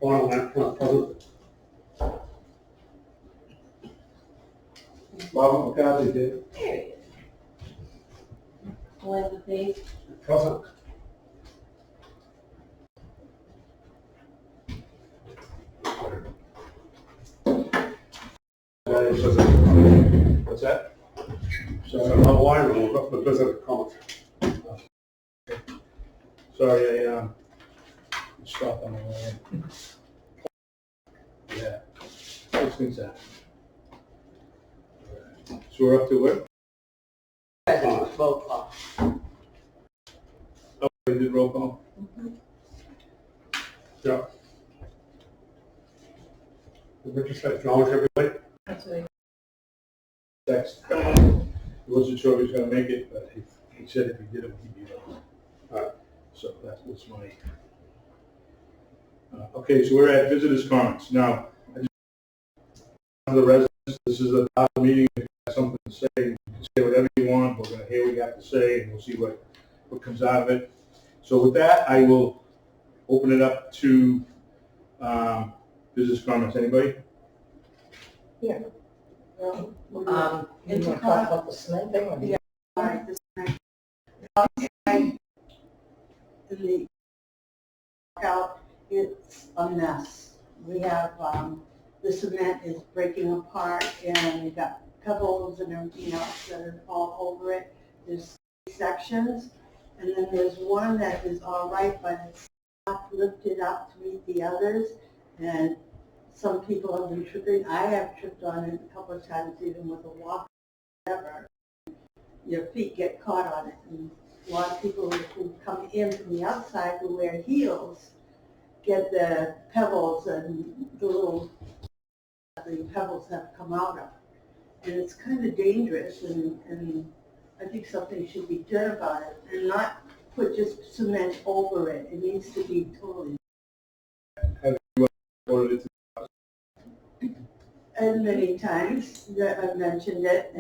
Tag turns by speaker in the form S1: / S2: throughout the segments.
S1: corner lamp front present.
S2: Robert McCarthy did.
S3: There he is. Melinda Page.
S1: Present.
S2: What's that?
S1: So I'm wiring, we've got the visitor comment.
S2: Sorry, I stopped on the way in. Yeah, those things happen. So we're up to what?
S3: President, roll call.
S2: Oh, we did roll call?
S1: Yeah. Did you say acknowledge everybody?
S3: That's what
S2: Text. He wasn't sure he was gonna make it, but he said if he did it, he'd be able.
S1: Alright.
S2: So that was my. Okay, so we're at visitors' comments. Now, I just the residents, this is a meeting, if you have something to say, you can say whatever you want, we're gonna hear what you have to say, and we'll see what comes out of it. So with that, I will open it up to visitors' comments. Anybody?
S4: Yeah. You want to talk about the cement thing or?
S5: Yeah. Right, the cement. In the out, it's a mess. We have, the cement is breaking apart and we've got pebbles and everything else that are all over it. There's sections, and then there's one that is all right, but it's not lifted up to meet the others. And some people have been tripping. I have tripped on it a couple of times, even with a walk, whatever. Your feet get caught on it. And a lot of people who come in from the outside who wear heels get the pebbles and the pebbles have come out of. And it's kind of dangerous, and I think something should be done about it and not put just cement over it. It needs to be totally. And many times that I've mentioned it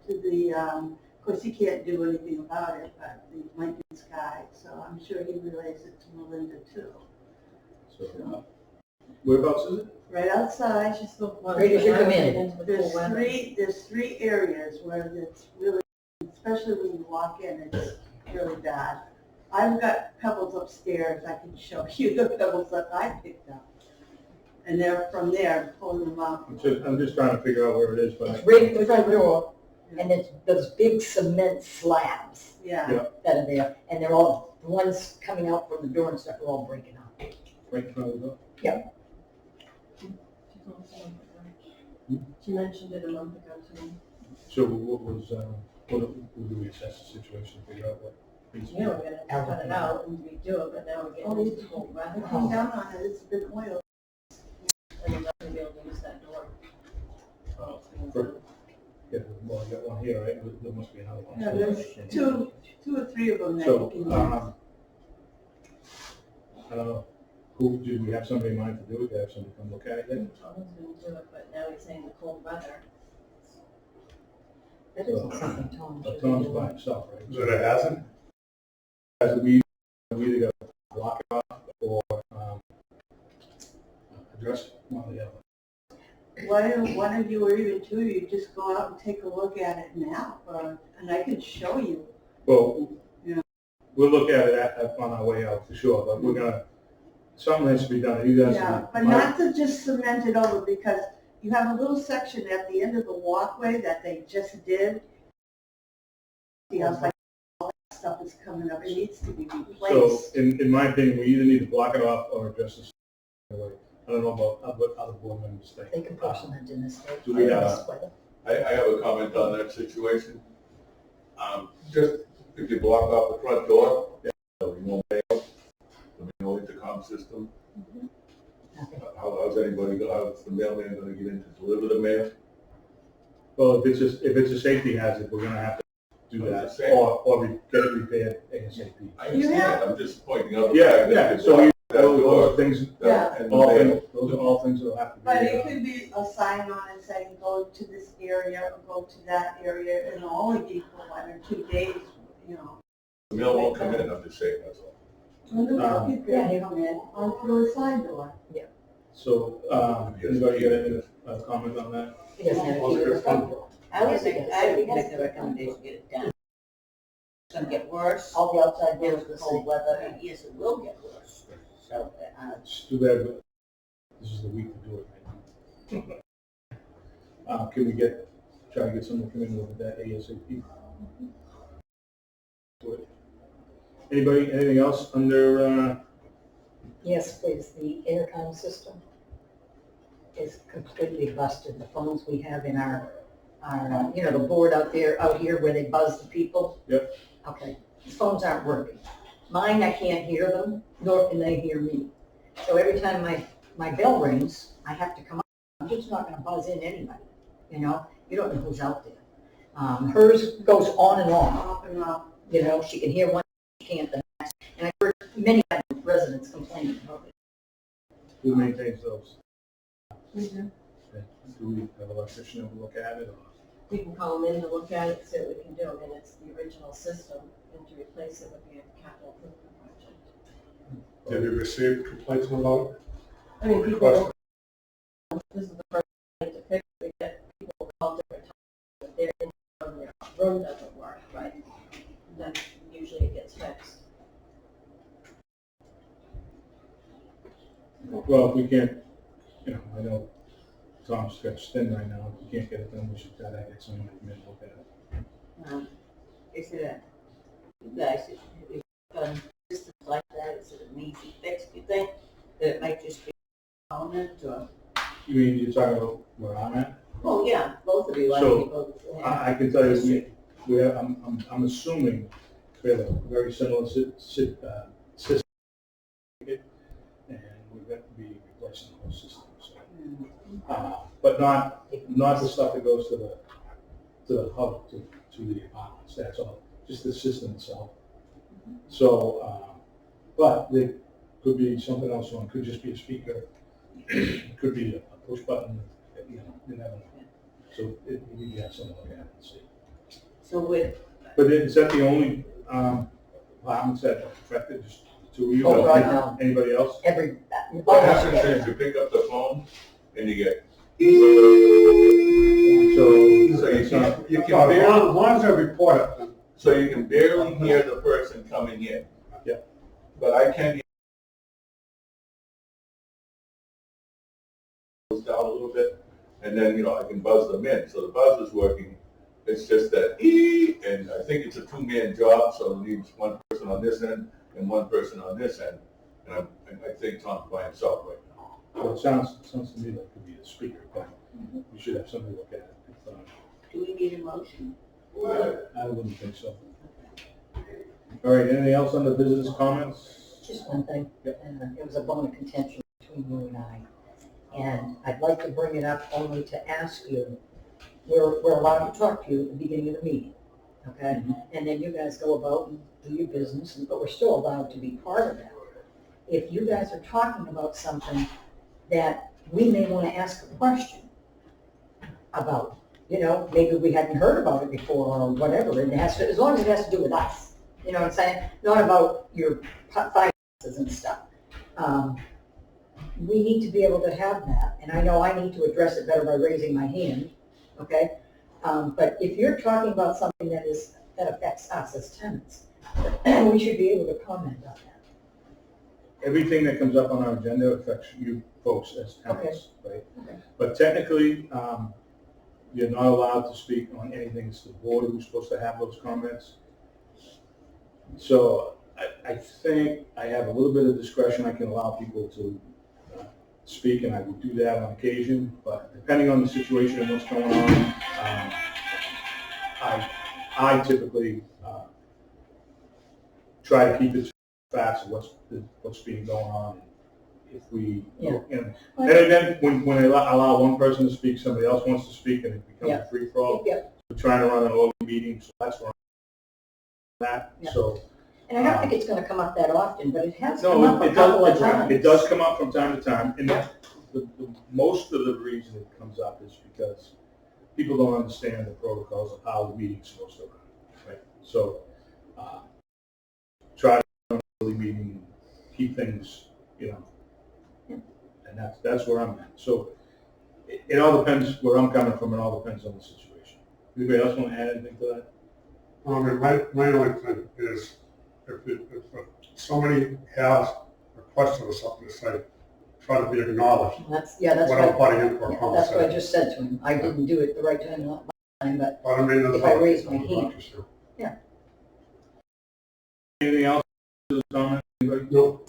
S5: to the, of course he can't do anything about it, but the maintenance guy, so I'm sure he relays it to Melinda too.
S2: So, whereabouts is it?
S5: Right outside,
S4: Right as you come in.
S5: there's three areas where it's really, especially when you walk in, it's really bad. I've got pebbles upstairs, I can show you the pebbles that I picked up. And they're from there, pulling them out.
S2: I'm just trying to figure out where it is, but.
S4: It's right at the front door, and it's those big cement slabs
S5: Yeah.
S4: that are there, and they're all, the ones coming out from the door and stuff are all breaking up.
S2: Right in front of the door?
S4: Yep.
S3: She mentioned it a month ago to me.
S2: So what do we assess the situation, figure out what?
S3: Yeah, we're gonna cut it out and redo it, but now we're getting into cold
S5: I
S3: weather.
S5: came down on it, it's been oiled.
S3: And we're not gonna be able to use that door.
S2: Yeah, well, I got one here, right? There must be another one.
S5: Yeah, there's two or three of them that you can use.
S2: So, I don't know, did we have somebody in mind to do it, have somebody come look at it then?
S3: Tom's gonna do it, but now he's saying the cold weather.
S4: That isn't something Tom
S2: But
S4: should
S2: Tom's
S4: do.
S2: by himself, right?
S1: Is it a hazard?
S2: As we either got to block it off or address one or the other.
S5: One of you or even two of you just go out and take a look at it now, and I can show you.
S2: Well,
S5: Yeah.
S2: we'll look at it on our way out for sure, but we're gonna, something has to be done. You guys.
S5: Yeah, but not to just cement it over, because you have a little section at the end of the walkway that they just did. See, I was like, all that stuff is coming up, it needs to be
S2: So,
S5: replaced.
S2: in my opinion, we either need to block it off or address this. I don't know about what other board members think.
S4: They can put cement in this thing.
S2: Do we have-
S4: This weather.
S6: I have a comment on that situation. Just if you block off the front door, there'll be no mail, there'll be no intercom system. How's the mailman gonna get in to deliver the mail?
S2: Well, if it's a safety hazard, we're gonna have to do
S6: I'm
S2: that,
S6: just saying.
S2: or get it repaired ASAP.
S6: I understand, I'm just pointing out. the
S2: Yeah,
S6: fact that
S2: yeah,
S6: if you
S2: so
S6: block that
S2: those
S6: door,
S2: are things,
S5: Yeah.
S6: and the mail,
S2: those are all things that'll have to be.
S5: But it could be a sign on it saying, go to this area, or go to that area, and it'll only be for 1 or 2 days, you know.
S6: the mail won't come in, I'm just saying, that's all.
S5: And the dog can come in onto the side door.
S2: So, anybody got any comment on that?
S4: He doesn't have a key to the front door.
S3: I would make the recommendation, get it done. It's gonna get worse.
S4: All the outside doors the same.
S3: Cold weather, yes, it will get worse. So,
S2: It's too bad, but this is the week to do it, right? Can we try to get someone to come in with that ASAP? Anybody, anything else under,
S4: Yes, please, the intercom system is completely busted. The phones we have in our, the board out here where they buzz the people.
S2: Yep.
S4: Okay, the phones aren't working. Mine, I can't hear them, nor can they hear me. So every time my bell rings, I have to come up. I'm just not gonna buzz in anybody, you know? You don't know who's out there. Hers goes on and on.
S5: Off and off.
S4: You know, she can hear one, she can't the next. And I've heard many residents complaining about it.
S2: who maintains those?
S3: we do.
S2: Do we have an electrician to look at it, or?
S3: We can call them in to look at it, see what we can do, and it's the original system, and to replace it would be a capital improvement project.
S1: Have you received complaints about it?
S3: I mean, people, this is the first thing to fix, we get people all different times, if they're in their room doesn't work, right? Then usually it gets fixed.
S2: Well, if we can't, I know Tom's stretched thin right now. If we can't get it done, we should try to get someone to come in and look at it.
S3: Is it you guys, if you've done systems like that, is it an easy fix, do you think? That it might just be a component, or?
S2: You mean, you're talking about where I'm at?
S3: Oh, yeah, both of you, I
S2: So,
S3: think both.
S2: I can tell you, we have, I'm assuming we have a very similar system, and we've got to be replacing the whole system, so. But not the stuff that goes to the hub, to the apartments, that's all, just the system itself. So, but there could be something else on, could just be a speaker, it could be a push button, you never know. So we have someone look at it and see.
S3: So with,
S2: But is that the only apartments that are affected, just the two of you?
S4: Oh, right now.
S2: Anybody else?
S6: What happens is you pick up the phone and you get,
S2: So
S6: you
S1: As
S6: can barely,
S1: long as I report it,
S6: so you can barely hear the person coming in.
S2: Yeah.
S6: But I can hear it down a little bit, and then, I can buzz them in. So the buzz is working. It's just that and I think it's a two-man job, so it needs one person on this end and one person on this end. And I think Tom's by himself right now.
S2: Well, it sounds to me like it could be a speaker, but we should have somebody look at it.
S3: do we need a motion?
S2: I wouldn't think so. All right, anything else on the business comments?
S4: Just one thing.
S2: Yep.
S4: It was a bone of contention between you and I. And I'd like to bring it up only to ask you, we're allowed to talk to you at the beginning of the meeting, okay? And then you guys go about and do your business, but we're still allowed to be part of that. If you guys are talking about something that we may want to ask a question about, maybe we hadn't heard about it before or whatever, and it has to, as long as it has to do with us, you know what I'm saying? Not about your finances and stuff. We need to be able to have that, and I know I need to address it better by raising my hand, okay? But if you're talking about something that affects us as tenants, we should be able to comment on that.
S2: Everything that comes up on our agenda affects you folks as tenants, right?
S4: Okay.
S2: But technically, you're not allowed to speak on anything. It's the board who's supposed to have those comments. So I think I have a little bit of discretion. I can allow people to speak, and I will do that on occasion. But depending on the situation and what's going on, I typically try to keep it to facts of what's being going on. If we, and then when I allow one person to speak, somebody else wants to speak, and it becomes a free-for-all.
S4: Yeah.
S2: We're trying to run an orderly meeting, so that's where I'm at.
S4: Yeah.
S2: So.
S4: And I don't think it's gonna come up that often, but it has
S2: No,
S4: come up a couple of times.
S2: it does come up from time to time, and the most of the reason it comes up is because people don't understand the protocols of how the meeting's supposed to run, right? So, try to run an early meeting, keep things, and that's where I'm at. So it all depends where I'm coming from, and all depends on the situation. Anybody else want to add anything to that?
S1: I mean, my only thing is, if somebody has a question or something to say, try to be acknowledged.
S4: That's
S1: What
S4: why,
S1: I'm putting in for a
S4: that's what I
S1: conversation.
S4: just said to him. I didn't do it the right time, last time, but
S1: But I mean, there's
S4: if I
S1: other
S4: raise
S1: people
S4: my
S1: who
S4: hand.
S1: want to see.
S2: Anything else? Comment? Anybody?
S1: No,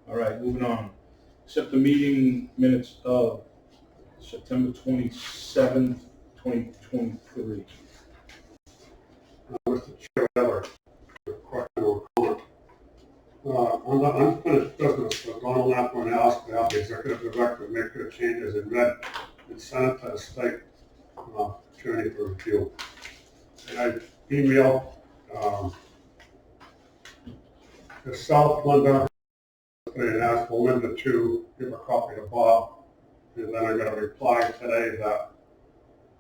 S2: All right, moving on. Accept the meeting minutes of September 27th, 2023.
S1: Mr. Chair, I have a question or comment. On the unfinished business, was Donald Lappin asked to have the executive director make the changes in red and send it to the state attorney for review. And I emailed yourself, Linda, and asked for Linda to give a copy to Bob. And then I got a reply today that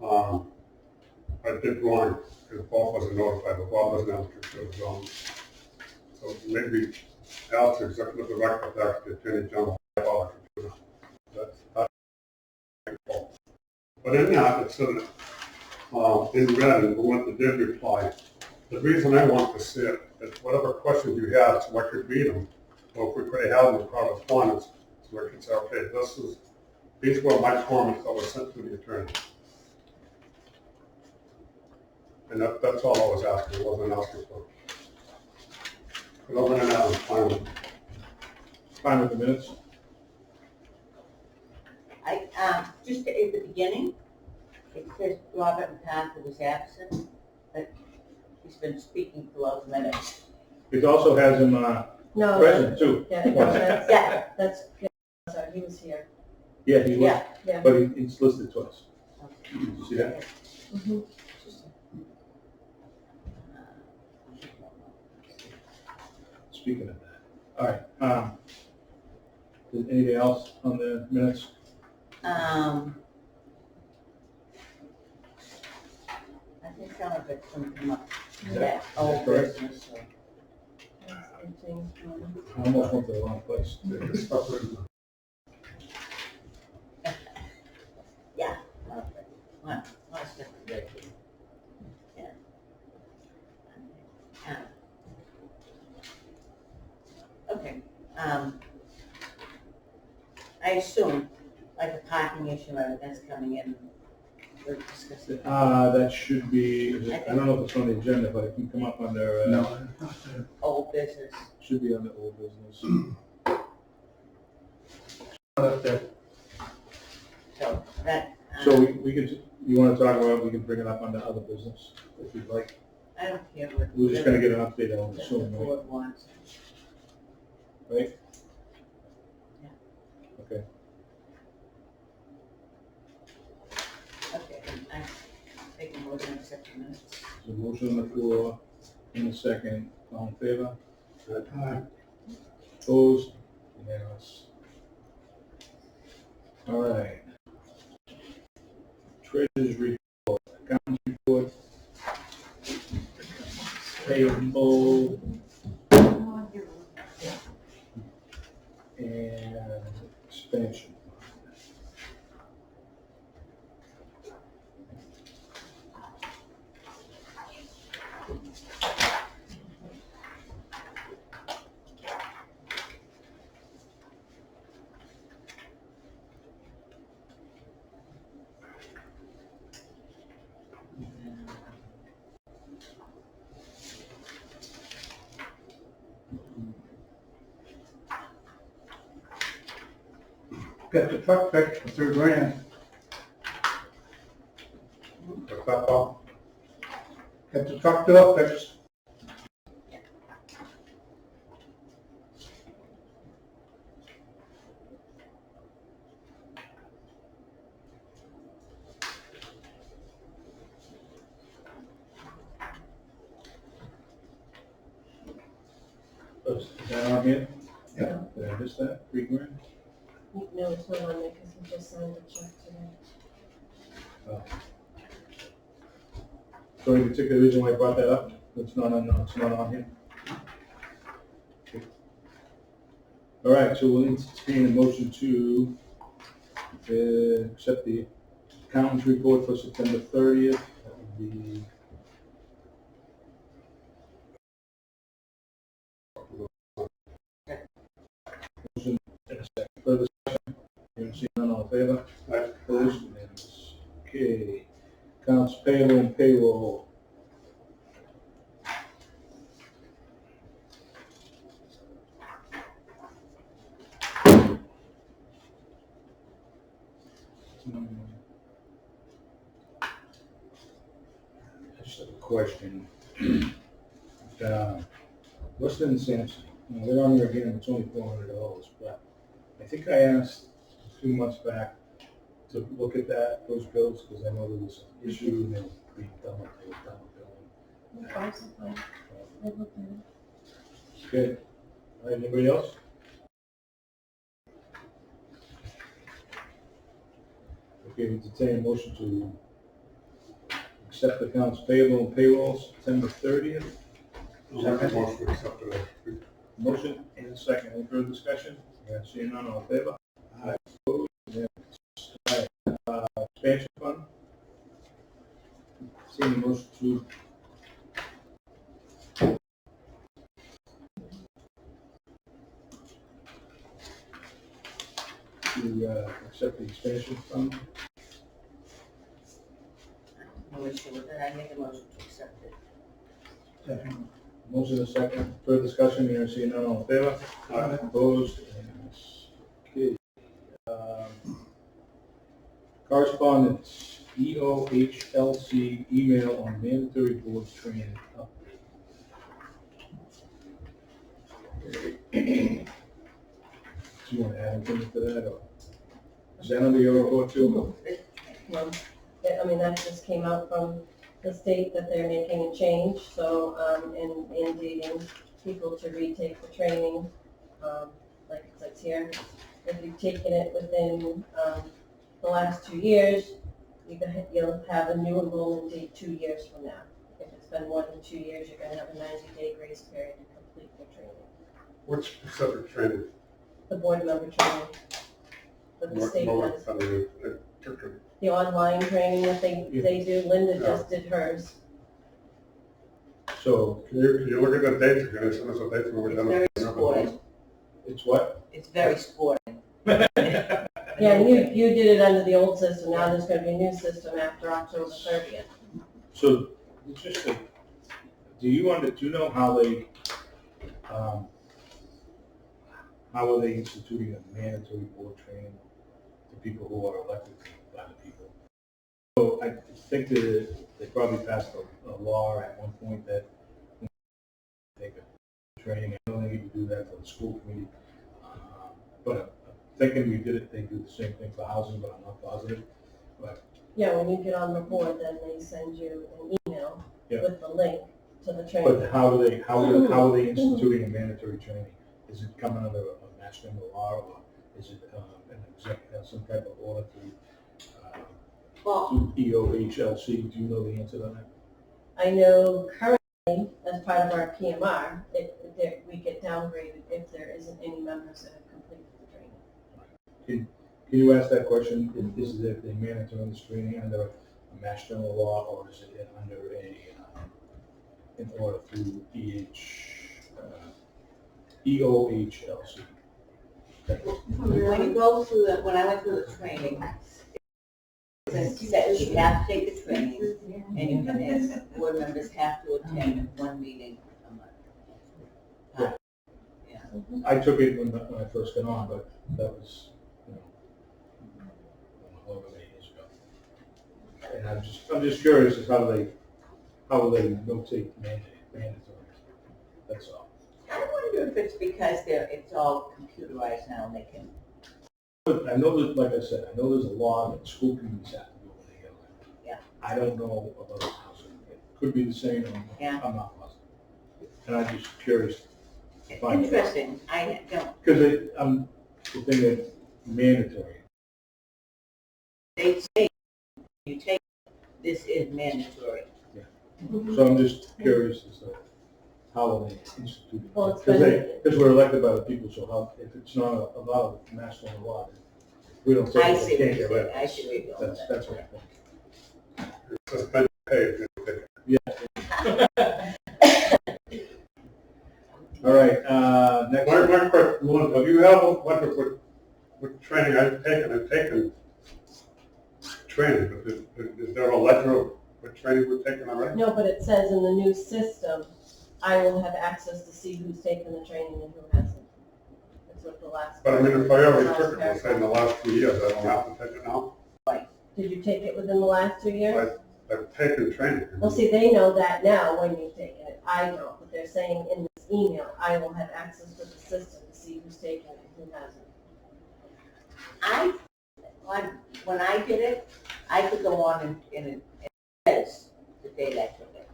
S1: I did wrong, because Bob wasn't notified, but Bob doesn't have to consider his own. So maybe ask the executive director to ask the attorney general about the computer. That's not my fault. But in that, it said, in red, and Melinda did reply. The reason I want to see it is whatever questions you have, so I could read them, or if we could have them in correspondence, so I could say, okay, these were my comments that were sent to the attorney. And that's all I was asking, I wasn't asking for. But other than that, I'm fine with it.
S2: Fine with the minutes?
S7: Just at the beginning, it says Robert MacArthur was absent, but he's been speaking throughout the minutes.
S2: It also has him
S3: No,
S2: present too.
S3: yeah, that's,
S7: Yeah.
S3: yeah, sorry, he was here.
S2: Yeah, he was,
S7: Yeah.
S3: Yeah.
S2: but it's listed twice. Did you see that?
S3: Mhm.
S2: Speaking of that. All right. Is anything else on the minutes?
S7: I think some of it's gonna come up,
S2: Is
S7: that
S2: that
S7: old
S2: correct?
S7: business, so.
S2: I almost went to the wrong place.
S1: It's stuff written.
S7: Yeah. One step ahead. Yeah. Okay, I assume, like a parking issue, that's coming in, we're discussing.
S2: That should be, I don't know if it's on the agenda, but it can come up under,
S7: Old business.
S2: should be under old business.
S7: So that.
S2: So we could, you want to talk about, we can bring it up under other business if you'd like.
S7: I don't care what.
S2: We're just gonna get an update on
S7: The
S2: it soon, right?
S7: board wants.
S2: Right?
S7: Yeah.
S2: Okay.
S7: Okay, I make a motion to accept the minutes.
S2: There's a motion on the floor, in a second, all in favor? Opposed? Unanimous. All right. Treasurer's report, accounts report, payable, and expansion.
S8: Got the truck fixed for $3,000.
S1: What's that, Bob?
S8: Got the truck door fixed.
S2: Is that on here?
S8: Yeah.
S2: Did I miss that? $3,000?
S3: No, it's not on there because he just signed a check today.
S2: Oh. So any particular reason why I brought that up? It's not on here? All right, so we'll entertain a motion to accept the accountant's report for September 30th. That would be motion and a second. Further discussion? Hearing seen none, all in favor?
S1: Aye.
S2: Opposed? Unanimous. Okay. Accounts payable and payroll. I just have a question. Weston and Sampson, you know, they're on there again, it's only $400, but I think I asked a few months back to look at those bills, because I know there was an issue, and they were being done, they were done with billing.
S3: No problem, so fine. I looked at it.
S2: Okay, all right, anybody else? Okay, entertain a motion to accept accounts payable and payroll September 30th.
S1: I'll make a motion to accept it.
S2: Motion and a second. Any further discussion? Yeah, seeing none, all in favor? Aye. Opposed? Unanimous. All right, expansion fund. Seeing a motion to accept the expansion fund.
S7: No issue with it, I make a motion to accept it.
S8: Second.
S2: Motion and a second. Further discussion? Here, seeing none, all in favor?
S1: Aye.
S2: Opposed? Unanimous. Okay. Correspondence, EOHLC email on mandatory board training update. Do you want to add anything to that, or is that under your report too?
S3: I mean, that just came out from the state that they're making a change, so, and mandating people to retake the training. Like it says here, if you've taken it within, the last 2 years, you'll have a new enrollment date 2 years from now. If it's been more than 2 years, you're gonna have a 90-day grace period to complete the training.
S1: Which specific training?
S3: The board member training that the state has. The online training that they do, Linda just did hers.
S2: So,
S1: Can you look at the dates again, send us a date when we're
S7: It's
S1: done?
S7: very sporting.
S2: it's what?
S7: It's very sporting.
S3: Yeah, and you did it under the old system, now there's gonna be a new system after October 30th.
S2: So, it's just a, do you know how they, how are they instituting a mandatory board training to people who are elected by the people? So I think that they probably passed a law at one point that they could training. I don't think you can do that for the school committee, but I'm thinking they do the same thing for housing, but I'm not positive. But
S3: Yeah, when you get on the board, then they send you an email
S2: Yeah.
S3: with the link to the training.
S2: But how are they instituting a mandatory training? Is it coming under a mass general law, or is it some type of order
S7: Well,
S2: to EOHLC? Do you know the answer to that?
S3: I know currently, as part of our PMR, we get downgraded if there isn't any members that have completed the training.
S2: Can you ask that question? Is it a mandatory training under a mass general law, or is it under an order through EOHLC?
S7: when you go through when I went through the training, it says you have to take the training, and you can, as board members have to attend one meeting a month.
S2: I took it when I first got on, but that was, over 8 years ago. And I'm just curious as how they notate mandatory. That's all.
S7: I wonder if it's because it's all computerized now, and they can.
S2: But I know that, like I said, I know there's a law that school committees have to do when they get elected.
S7: Yeah.
S2: I don't know about housing. It could be the same,
S7: Yeah.
S2: I'm not positive. And I'm just curious to find out.
S7: Interesting, I don't,
S2: Because the thing is mandatory.
S7: they say you take, this is mandatory.
S2: So I'm just curious as to how they instituted.
S3: Well, it's
S2: Because
S3: been-
S2: because we're elected by the people, so how, if it's not a lot of national law, we don't say
S7: I
S2: they
S7: see what
S2: can't
S7: you're
S2: get rid
S7: saying,
S2: of
S7: I
S2: it.
S7: see what you're going with
S2: That's
S7: that.
S2: what I think.
S1: Suspend pay if you take it.
S2: All right, next.
S1: My question was, do you have a letter with training I've taken training, but is there a letter with training we've taken already?
S3: No, but it says in the new system, I will have access to see who's taken the training and who hasn't. That's what the last.
S1: But I mean, if I already
S3: last
S1: took it, let's say in the last 2 years, I don't have to take it now?
S3: Did you take it within the last 2 years?
S1: I've taken training.
S3: Well, see, they know that now when you've taken it. I don't, but they're saying in this email, I will have access to the system to see who's taken it and who hasn't.
S7: When I did it, I could go on and it says the date I took it.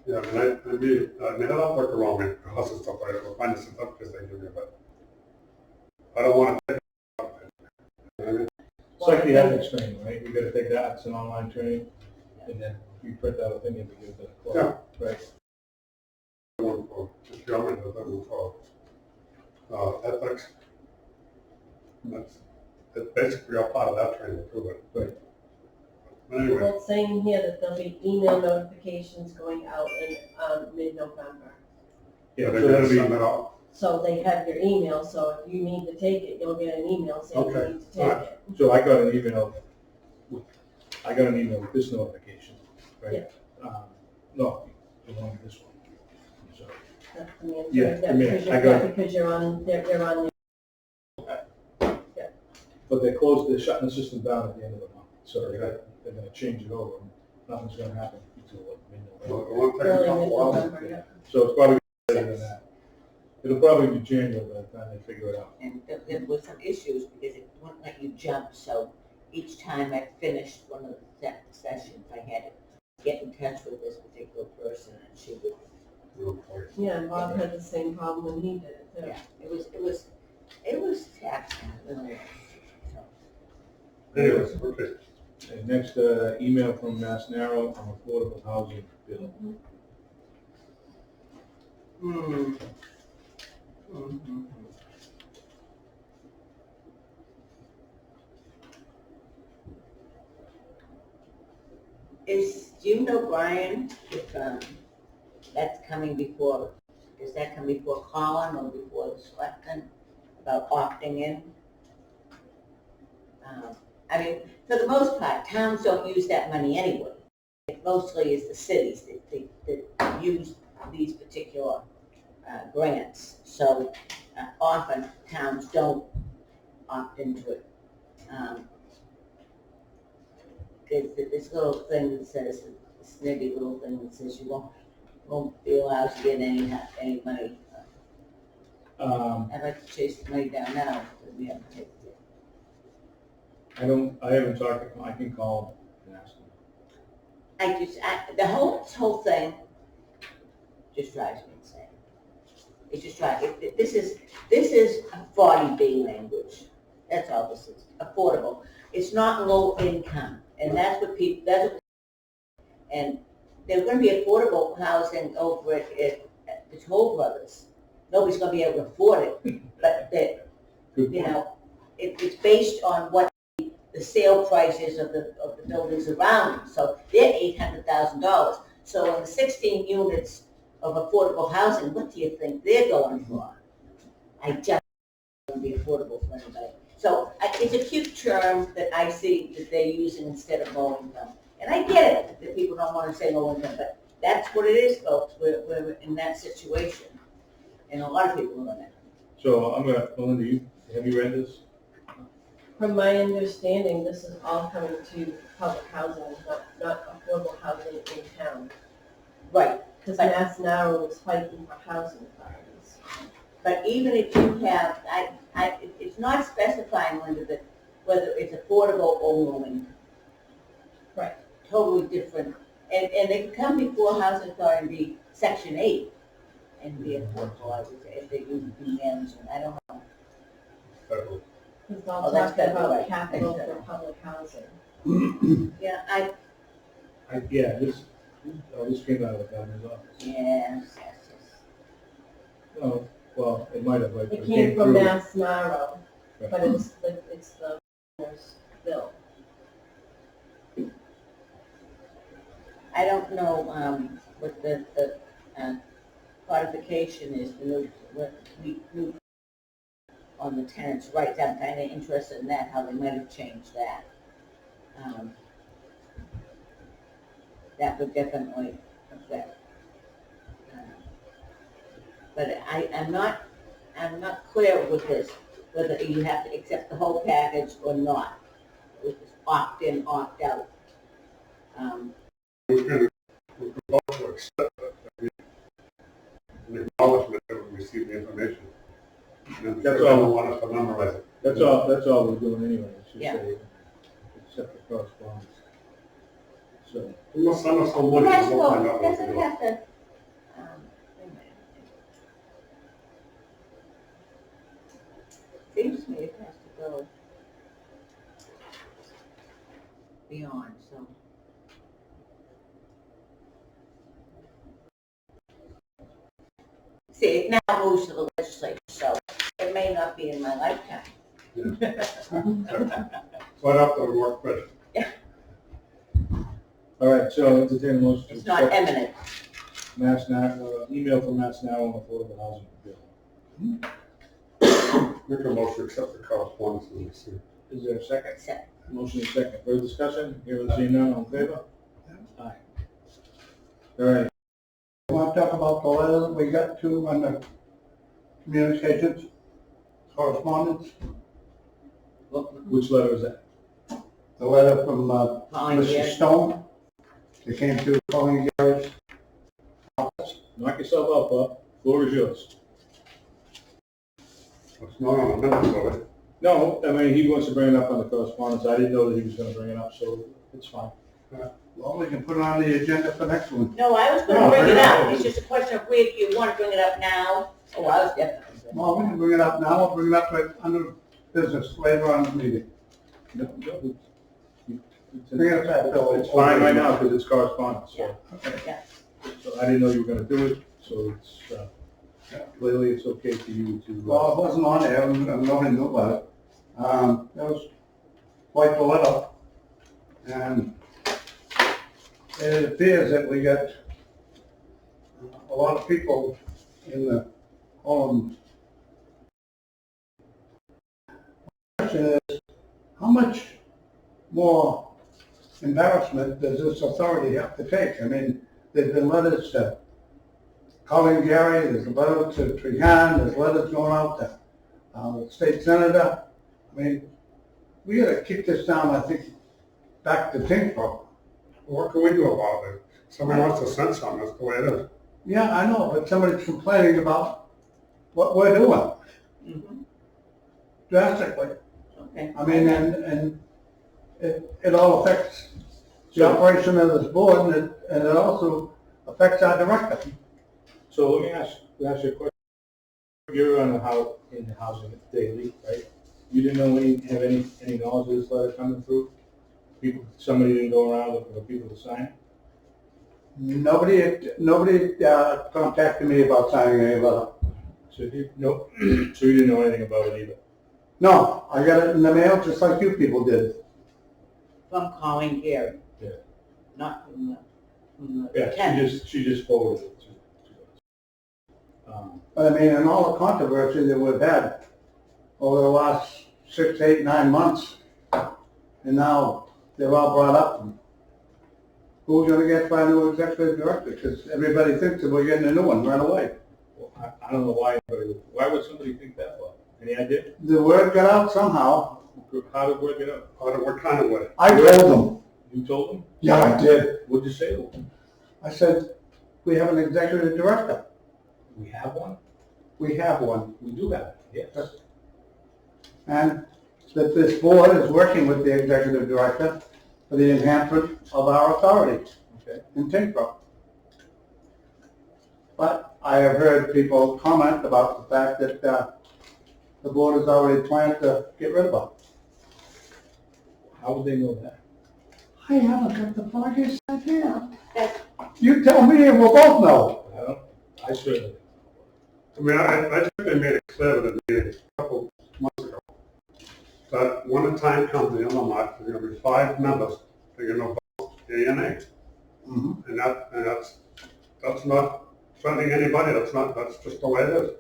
S1: Yeah, I mean, I don't work around my house and stuff, I will find the certificates they give me, but I don't want to take it. You know what I mean?
S2: It's like the ethics training, right? You gotta take that, it's an online training, and then you print out a thing and you give it to the
S1: Yeah.
S2: clerk. Right.
S1: One for procurement, the other one for ethics. And that's basically all part of that training too, but.
S2: Right.
S1: But anyway,
S3: Well, it's saying here that there'll be email notifications going out in mid-November.
S2: Yeah,
S1: they
S2: so that'll
S1: can
S2: be,
S1: send it out.
S3: So they have your email, so if you need to take it, you'll get an email saying you
S1: Okay,
S3: need to take
S1: alright.
S3: it.
S2: so I got an email with this notification, right? No, the one with this one. So,
S3: That's the mandatory,
S2: Yeah,
S3: that's
S2: I mean,
S3: because
S2: I
S3: you're,
S2: got
S3: yeah, because you're on, they're on the.
S2: but they're shutting the system down at the end of the month, so they're gonna change it over, and nothing's gonna happen until what,
S1: Well,
S2: mid-November.
S1: it won't take a
S3: Early
S1: couple hours.
S3: mid-November, yeah.
S2: So it's probably better than that. It'll probably be January by the time they figure it out.
S7: And there was some issues because it wouldn't let you jump, so each time I finished one of the sessions, I had to get in touch with this particular person and she would,
S3: Yeah, and Bob had the same problem when he did it, too.
S7: yeah, it was taxing. So,
S1: Anyways, okay.
S2: And next, email from Mass Narrow on affordable housing bill.
S7: do you know, Brian, if, that's coming before, does that come before Colin or before the selectmen about opting in? I mean, for the most part, towns don't use that money anyway. It mostly is the cities that use these particular grants. So often towns don't opt into it. There's this little thing that says, this snitty little thing that says you won't be allowed to get any money. I'd like to chase the money down now, but we haven't taken it.
S2: I haven't talked to him, I can call him and ask him.
S7: The whole thing just drives me insane. It just drives, this is a 40B language. That's all this is, affordable. It's not low income, and and there's gonna be affordable housing over at the Toll Brothers. Nobody's gonna be able to afford it, but
S2: Good
S7: you
S2: point.
S7: know, it's based on what the sale prices of the buildings around them. So they're $800,000. So in the 16 units of affordable housing, what do you think they're going for? I just don't be affordable for anybody. So it's a cute term that I see that they're using instead of low income. And I get it that people don't want to say low income, but that's what it is, folks. We're in that situation. And a lot of people are in it.
S2: So Melinda, have you read this?
S3: From my understanding, this is all coming to public housing, not affordable housing in town.
S7: Right.
S3: Because Mass Narrow is fighting for housing authorities.
S7: But even if you have, it's not specifying, Linda, that whether it's affordable or low income.
S3: Right.
S7: Totally different. And they can come before housing authority and be section 8 and be affordable, I would say, if they use the management. I don't know.
S3: It's
S7: Oh,
S3: all
S7: that's
S3: talking about
S7: right.
S3: capital for public housing.
S7: Yeah,
S2: Yeah, this Oh, this came out of the governor's office.
S7: Yes, yes, yes.
S2: Oh, well, it might have, like.
S3: It came from
S2: through-
S3: Mass Marrow,
S2: Right.
S3: but it's the governor's bill.
S7: I don't know, what the codification is, the new, what we, new on the tenant's rights. I'm kinda interested in that, how they might have changed that. That would definitely affect. But I'm not clear with this, whether you have to accept the whole package or not. With this opt-in, opt-out.
S1: We could also accept that, an acknowledgement that we received the information. And
S2: That's
S1: they
S2: all.
S1: don't want us to memorize it.
S2: That's all we're doing anyway, it's just
S7: Yeah.
S2: say, accept the correspondence. So,
S1: You must send us some
S7: It
S1: money,
S7: has to
S1: we'll
S7: go,
S1: find out what to
S7: doesn't
S1: do.
S7: have to, wait a minute. Seems to me it has to go beyond, so. See, it now moves to the legislature, so it may not be in my lifetime.
S1: So I'd have to work, but
S2: all right, so entertain a motion to
S7: It's not
S2: accept
S7: eminent.
S2: email from Mass Now on affordable housing bill.
S1: make a motion to accept the correspondence and receive.
S2: Is there a second?
S7: Second.
S2: Motion is second. Further discussion? Here is seeing none, all in favor? Aye. All right,
S8: Want to talk about the letter that we got to on the communications, correspondence?
S2: which letter is that?
S8: The letter from,
S7: Calling
S8: Mr.
S7: here.
S8: Stone, that came to Colin Gary's office.
S2: Knock yourself out, Bob. Floor is yours.
S1: It's not on the minutes of it.
S2: No, I mean, he wants to bring it up on the correspondence. I didn't know that he was gonna bring it up, so it's fine.
S8: Well, we can put it on the agenda for next one.
S7: No, I was
S2: No,
S7: gonna bring
S2: bring
S7: it
S2: it
S7: up,
S2: up.
S7: it's just a question of whether you wanna bring it up now. Oh, I was definitely.
S8: Well, we can bring it up now, we'll bring it up under business later on in the meeting.
S2: No,
S8: Bring it up, Bill.
S2: It's fine right now, because it's correspondence, so.
S7: Yeah.
S2: So I didn't know you were gonna do it, so it's, clearly it's okay for you to.
S8: Well, it wasn't on there, nobody knew about it. That was quite the letter. And it appears that we got a lot of people in the home. Question is, how much more embarrassment does this authority have to take? I mean, there's been letters to Colin Gary, there's a letter to Trehan, there's letters going out to the state senator. I mean, we gotta kick this down, I think, back to Tyngsborough.
S1: What can we do about it? Somebody wants to send something, that's the way it is.
S8: Yeah, I know, but somebody's complaining about what we're doing
S7: Mhm.
S8: drastically.
S7: Okay.
S8: I mean, and it all affects the operation of this board, and it also affects our director.
S2: So let me ask you a question. You're on in the housing daily, right? You didn't know have any knowledge of this letter coming through? Somebody didn't go around looking for people to sign?
S8: Nobody contacted me about signing any letter.
S2: So you didn't know anything about it either?
S8: No, I got it in the mail just like you people did.
S7: From calling Gary.
S2: Yeah.
S7: Not from the
S2: Yeah,
S7: tenant.
S2: she just forwarded it to us.
S8: But I mean, in all the controversy that we've had over the last 6, 8, 9 months, and now they're all brought up. Who's gonna get by a new executive director? Because everybody thinks that we're getting a new one right away.
S2: Well, I don't know why would somebody think that, Bob? Any idea?
S8: The word got out somehow.
S2: How did word get out?
S1: What kind of way?
S8: I told them.
S2: You told them?
S8: Yeah, I did.
S2: What'd you say to them?
S8: I said, we have an executive director.
S2: We have one?
S8: We have one.
S2: We do have it, yes.
S8: And that this board is working with the executive director for the enhancement of our authority
S2: Okay.
S8: in Tyngsborough. But I have heard people comment about the fact that the board has already planned to get rid of her.
S2: How would they know that?
S8: I haven't got the foggiest idea.
S7: That's-
S8: You tell me and we'll both know.
S2: Well, I certainly.
S1: I mean, I think they made it clear at the meeting a couple months ago that when the time comes in the month, there's gonna be 5 members, they're gonna vote yea and nay.
S8: Mhm.
S1: And that's not threatening anybody, that's just the way it is.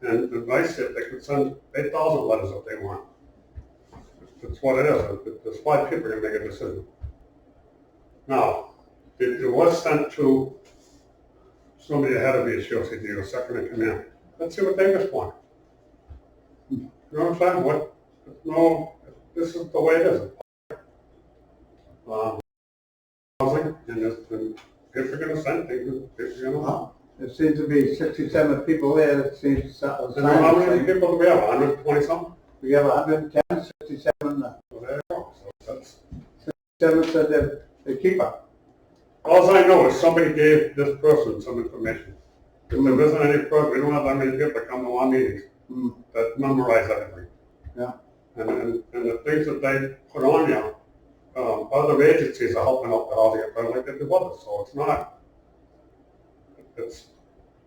S1: And advice, if they could send 8,000 letters if they want. That's what it is, there's 5 people gonna make a decision. Now, it was sent to somebody ahead of me, associate, you know, second in command. Let's see what they respond. You know what I'm saying? No, this is the way it is. Housing, and if you're gonna send things, if you're gonna.
S8: Well, there seems to be 67 people there, it seems to settle.
S1: And how many people do we have, 120 something?
S8: We have 110, 67,
S1: Well, there you go, so that's.
S8: 7 said that they keep up.
S1: All I know is somebody gave this person some information. If there isn't any problem, we don't have that many people that come to our meetings
S8: Mm.
S1: that memorize everything.
S8: Yeah.
S1: And the things that they put on you, other agencies are helping out the housing authority like they do others, so it's not.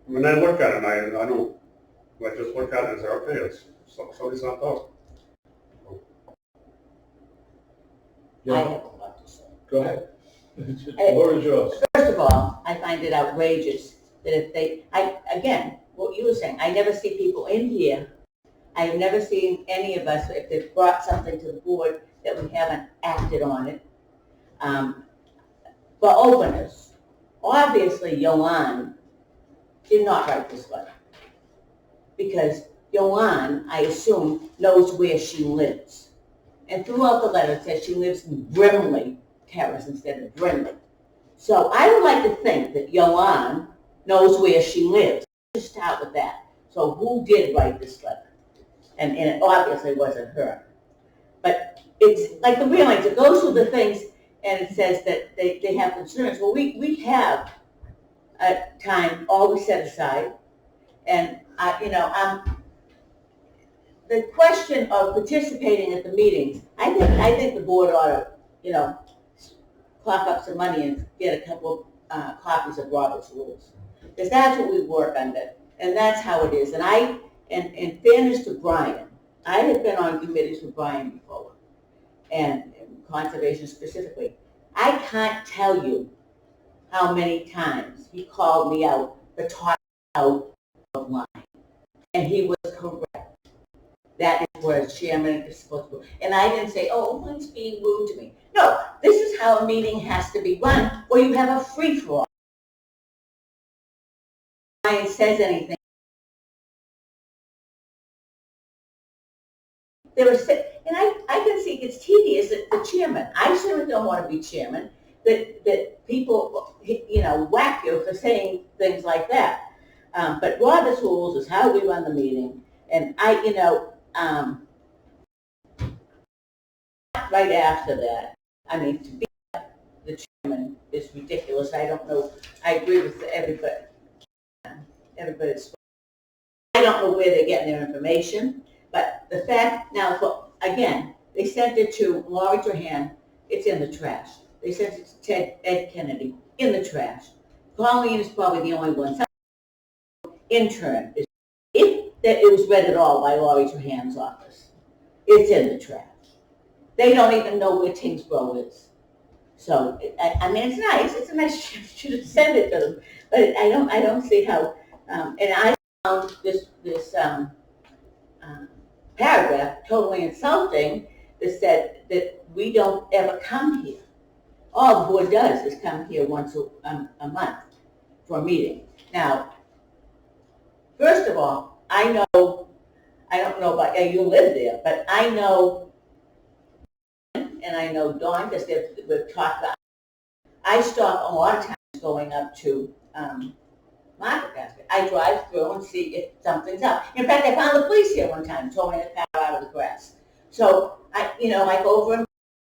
S1: When I look at it, I don't, I just look at it and say, okay, it's, somebody's not those.
S7: I have a lot to say.
S2: Go ahead. The floor is yours.
S7: First of all, I find it outrageous that if again, what you were saying, I never see people in here, I've never seen any of us, if they've brought something to the board that we haven't acted on it. For openers, obviously Yolan did not write this letter. Because Yolan, I assume, knows where she lives. And throughout the letter, it says she lives in Brimley Terrace instead of Brimley. So I would like to think that Yolan knows where she lives. Let's start with that. So who did write this letter? And it obviously wasn't her. But it's like the real it goes through the things and it says that they have concerns. Well, we have a time always set aside. And the question of participating at the meetings, I think the board ought to, clock up some money and get a couple of copies of Robert's Rules. Because that's what we work under, and that's how it is. And in fairness to Brian, I have been on committees with Brian before, and conservation specifically. I can't tell you how many times he called me out for talking out of line, and he was correct. That is where a chairman is supposed to go. And I didn't say, oh, one's being rude to me. No, this is how a meeting has to be run, or you have a free-for-all. Brian says anything. And I can see it's tedious that the chairman, I certainly don't want to be chairman, that people, whack you for saying things like that. But Robert's Rules is how we run the meeting. And right after that, I mean, to be the chairman is ridiculous. I don't know, I agree with everybody. Everybody's, I don't know where they're getting their information, but the fact, now, again, they sent it to Laurie Trahan, it's in the trash. They sent it to Ed Kennedy, in the trash. Colleen is probably the only one. Some intern is, if that it was read at all by Laurie Trahan's office, it's in the trash. They don't even know where Tyngsborough is. So, I mean, it's nice. It's a nice, you should send it to them. But I don't see how, and I found this paragraph totally insulting that said that we don't ever come here. All the board does is come here once a month for a meeting. Now, first of all, I don't know about, you live there, but I know, and I know Dawn, because we've talked about, I stop a lot of times going up to Market Basket. I drive through and see if something's up. In fact, I found the police here one time, towing a car out of the grass. So I go over and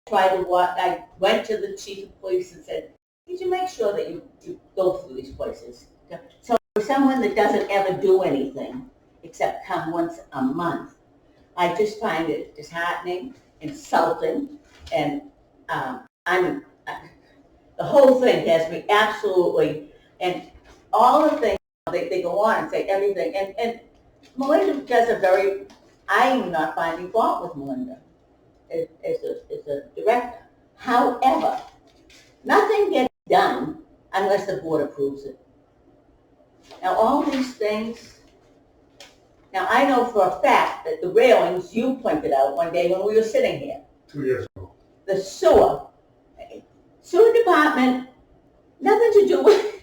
S7: try to walk. I went to the chief of police and said, "Did you make sure that you go through these places?" So for someone that doesn't ever do anything except come once a month, I just find it disheartening, insulting, and the whole thing has me absolutely, and all the things, they go on and say everything, and Melinda does a very, I'm not finding fault with Melinda as a director. However, nothing gets done unless the board approves it. Now, all these things, now I know for a fact that the railings you pointed out one day when we were sitting here,
S1: 2 years ago.
S7: the sewer department, nothing to do with,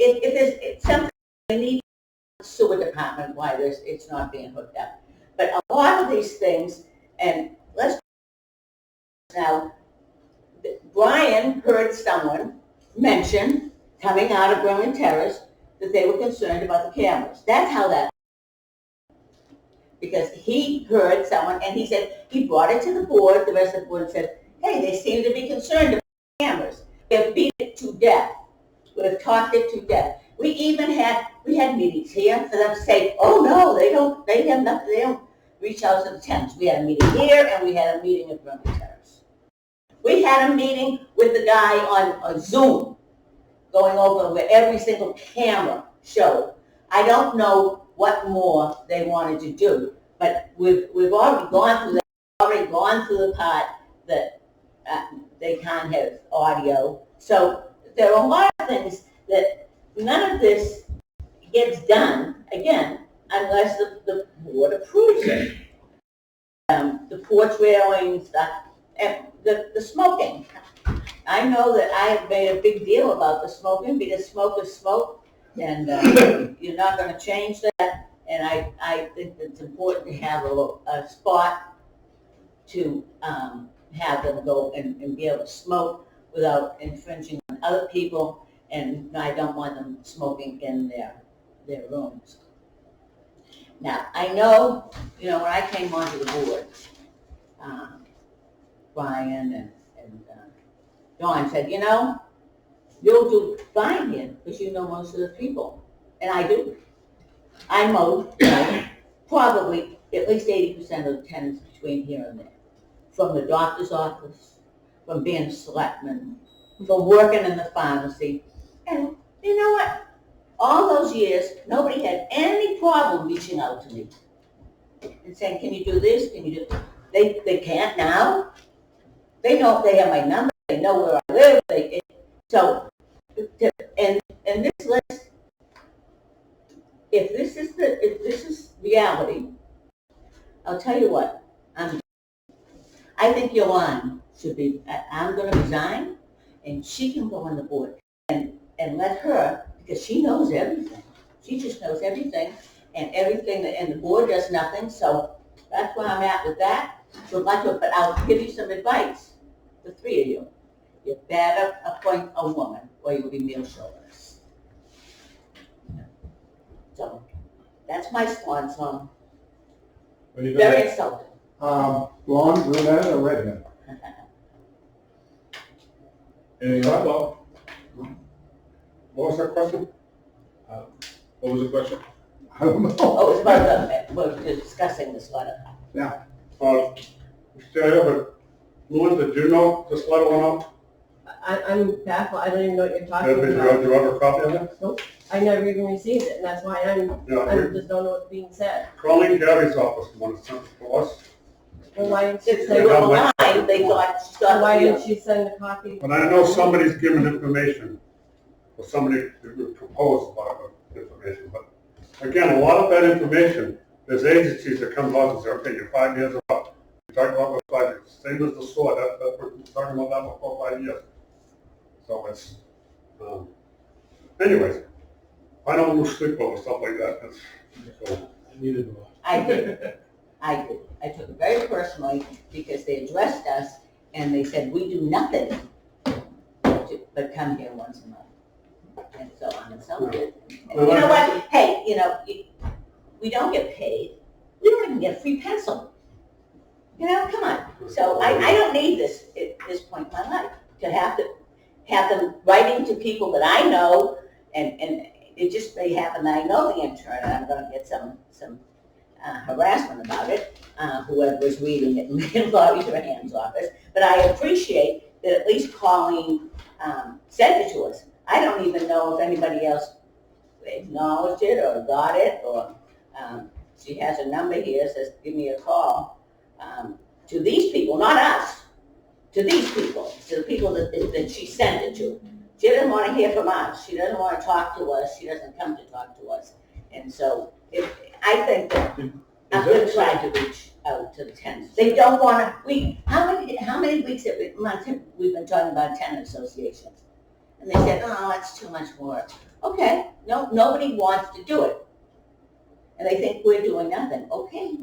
S7: if there's something they need sewer department, why it's not being hooked up. But a lot of these things, and now, Brian heard someone mention coming out of Berlin Terrace that they were concerned about the cameras. That's how that, because he heard someone, and he said, he brought it to the board, the rest of the board said, hey, they seem to be concerned about the cameras. We have beat it to death. We have talked it to death. We had meetings here for them to say, oh no, they have nothing, they don't reach out to the tenants. We had a meeting here, and we had a meeting at Berlin Terrace. We had a meeting with the guy on Zoom, going over where every single camera showed. I don't know what more they wanted to do, but we've already gone through that. Already gone through the part that they can't have audio. So there are a lot of things that none of this gets done, again, unless the board approves it. The porch railings, the smoking. I know that I have made a big deal about the smoking because smoke is smoke, and you're not going to change that. And I think it's important to have a spot to have them go and be able to smoke without infringing on other people, and I don't want them smoking in their rooms. Now, I know, when I came onto the board, Brian and Dawn said, you'll do fine here because you know most of the people. And I do. I know probably at least 80% of the tenants between here and there. From the doctor's office, from being a selectman, from working in the pharmacy. And you know what? All those years, nobody had any problem reaching out to me and saying, can you do this? Can you do this? They can't now. They know, they have my number. They know where I live. And this list, if this is reality, I'll tell you what, I think Yolande should be, I'm gonna resign, and she can go on the board, and let her, because she knows everything. She just knows everything, and the board does nothing, so that's where I'm at with that. So but I'll give you some advice, the three of you. You better appoint a woman, or you'll be male chauvinist. So, that's my swan song. Very insulting.
S8: Blonde, brunette, or redhead?
S2: Anything else, Bob?
S1: What was that question?
S2: What was the question?
S8: I don't know.
S7: Oh, it's about we're discussing this letter.
S8: Yeah.
S1: Still, but Melinda, do you know this letter went out?
S3: I'm baffled, I don't even know what you're talking
S1: Do you
S3: about.
S1: have a copy of it?
S3: Nope, I never even received it, and that's why I just don't know what's being said.
S1: Colleen Gary's office, the one that sent it to us.
S3: Well, why didn't
S7: Since
S3: she
S7: they
S3: send,
S7: were alive, they thought she thought.
S3: why didn't she send a copy?
S1: But I know somebody's given information, or somebody proposed a lot of information, but again, a lot of that information, there's agencies that come out and say, okay, you're 5 years up. You're talking about 5 years, same as the sword, that's what we're talking about that before 5 years. So it's, anyways, I don't lose sleep over stuff like that, so.
S2: Neither do
S7: I did. I took it very personally because they addressed us and they said, we do nothing but come here once a month. And so on and so on. And you know what? Hey, we don't get paid. We don't even get a free pencil. Come on. So I don't need this at this point in my life to have them writing to people that I know, and it just may happen that I know the intern and I'm going to get some harassment about it, whoever was reading it in Laurie Trahan's office, but I appreciate that at least Colleen said it to us. I don't even know if anybody else acknowledged it or got it, or she has a number here, says, give me a call. To these people, not us, to these people, to the people that she sent it to. She doesn't want to hear from us. She doesn't want to talk to us. She doesn't come to talk to us. And so I think that I'm going to try to reach out to the tenants. They don't want to, how many weeks months have we been talking about tenant associations? And they said, oh, it's too much work. Okay, no, nobody wants to do it. And they think we're doing nothing. Okay,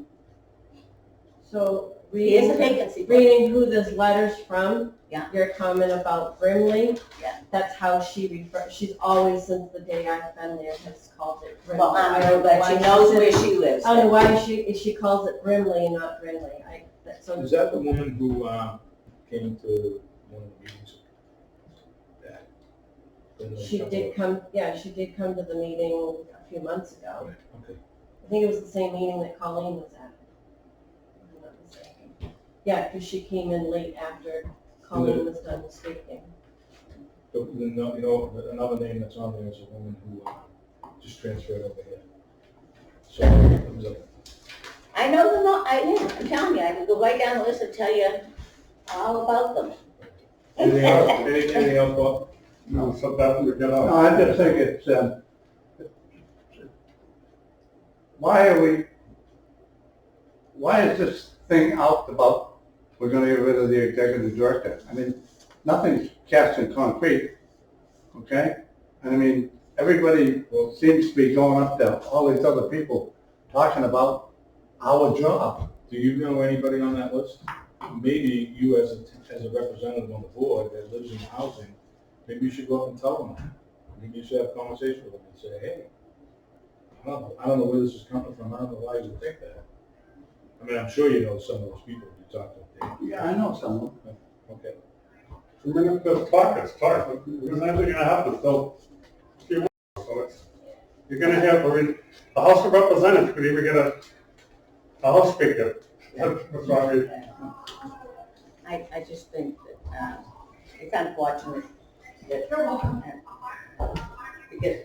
S3: So
S7: here's a vacancy.
S3: reading who this letter's from.
S7: Yeah.
S3: Your comment about Brimley.
S7: Yeah.
S3: That's how she's always, since the day I've been there, has called it Brimley.
S7: Well, I know, but she knows where she lives.
S3: I don't know why she calls it Brimley and not Brimley.
S2: Is that the woman who came to one of the meetings?
S3: She did come to the meeting a few months ago.
S2: Right, okay.
S3: I think it was the same meeting that Colleen was at. If I'm not mistaken. Yeah, because she came in late after Colleen was done speaking.
S2: But, you know, another name that's on there is a woman who just transferred over here. So, it was
S7: I know them all. I'm telling you, I can go right down the list and tell you all about them.
S2: anything else, Bob?
S1: No, so that we get
S8: No,
S1: out.
S8: I just think it's, why is this thing out about we're gonna get rid of the executive director? I mean, nothing's cast in concrete, okay? And I mean, everybody seems to be going up to all these other people talking about our job.
S2: Do you know anybody on that list? Maybe you as a representative on the board that lives in housing, maybe you should go up and tell them. Maybe you should have a conversation with them and say, hey, I don't know where this is coming from. I don't know why you would think that. I mean, I'm sure you know some of those people you talk to.
S8: Yeah, I know someone.
S2: Okay.
S1: I mean, if there's talk, it's talk. There's anything gonna happen, so you're gonna have, the House of Representatives could even get a House Speaker. That's what I mean.
S7: I just think that it's unfortunate that because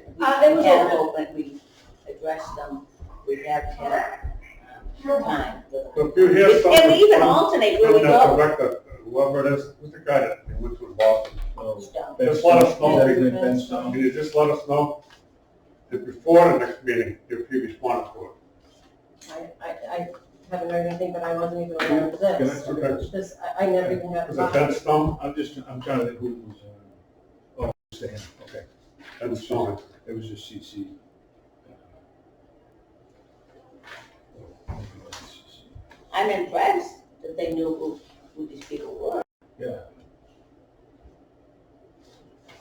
S7: we have when we address them, we have to have time.
S1: So if you hear something.
S7: And we even alternate where we
S1: from that
S7: go.
S1: director, whoever it is, who's the guy that went to Boston?
S7: Stone.
S1: Just let us know.
S2: Ben Stone.
S1: Can you just let us know? And before the next meeting, if you respond to it.
S3: I haven't heard anything, but I wasn't even aware of this.
S1: Okay.
S3: This, I never even have.
S1: Is it Ben Stone?
S2: I'm trying to think who was, Stan, okay.
S1: Ben Stone.
S2: It was just CC.
S7: I'm impressed that they knew who these people were.
S2: Yeah.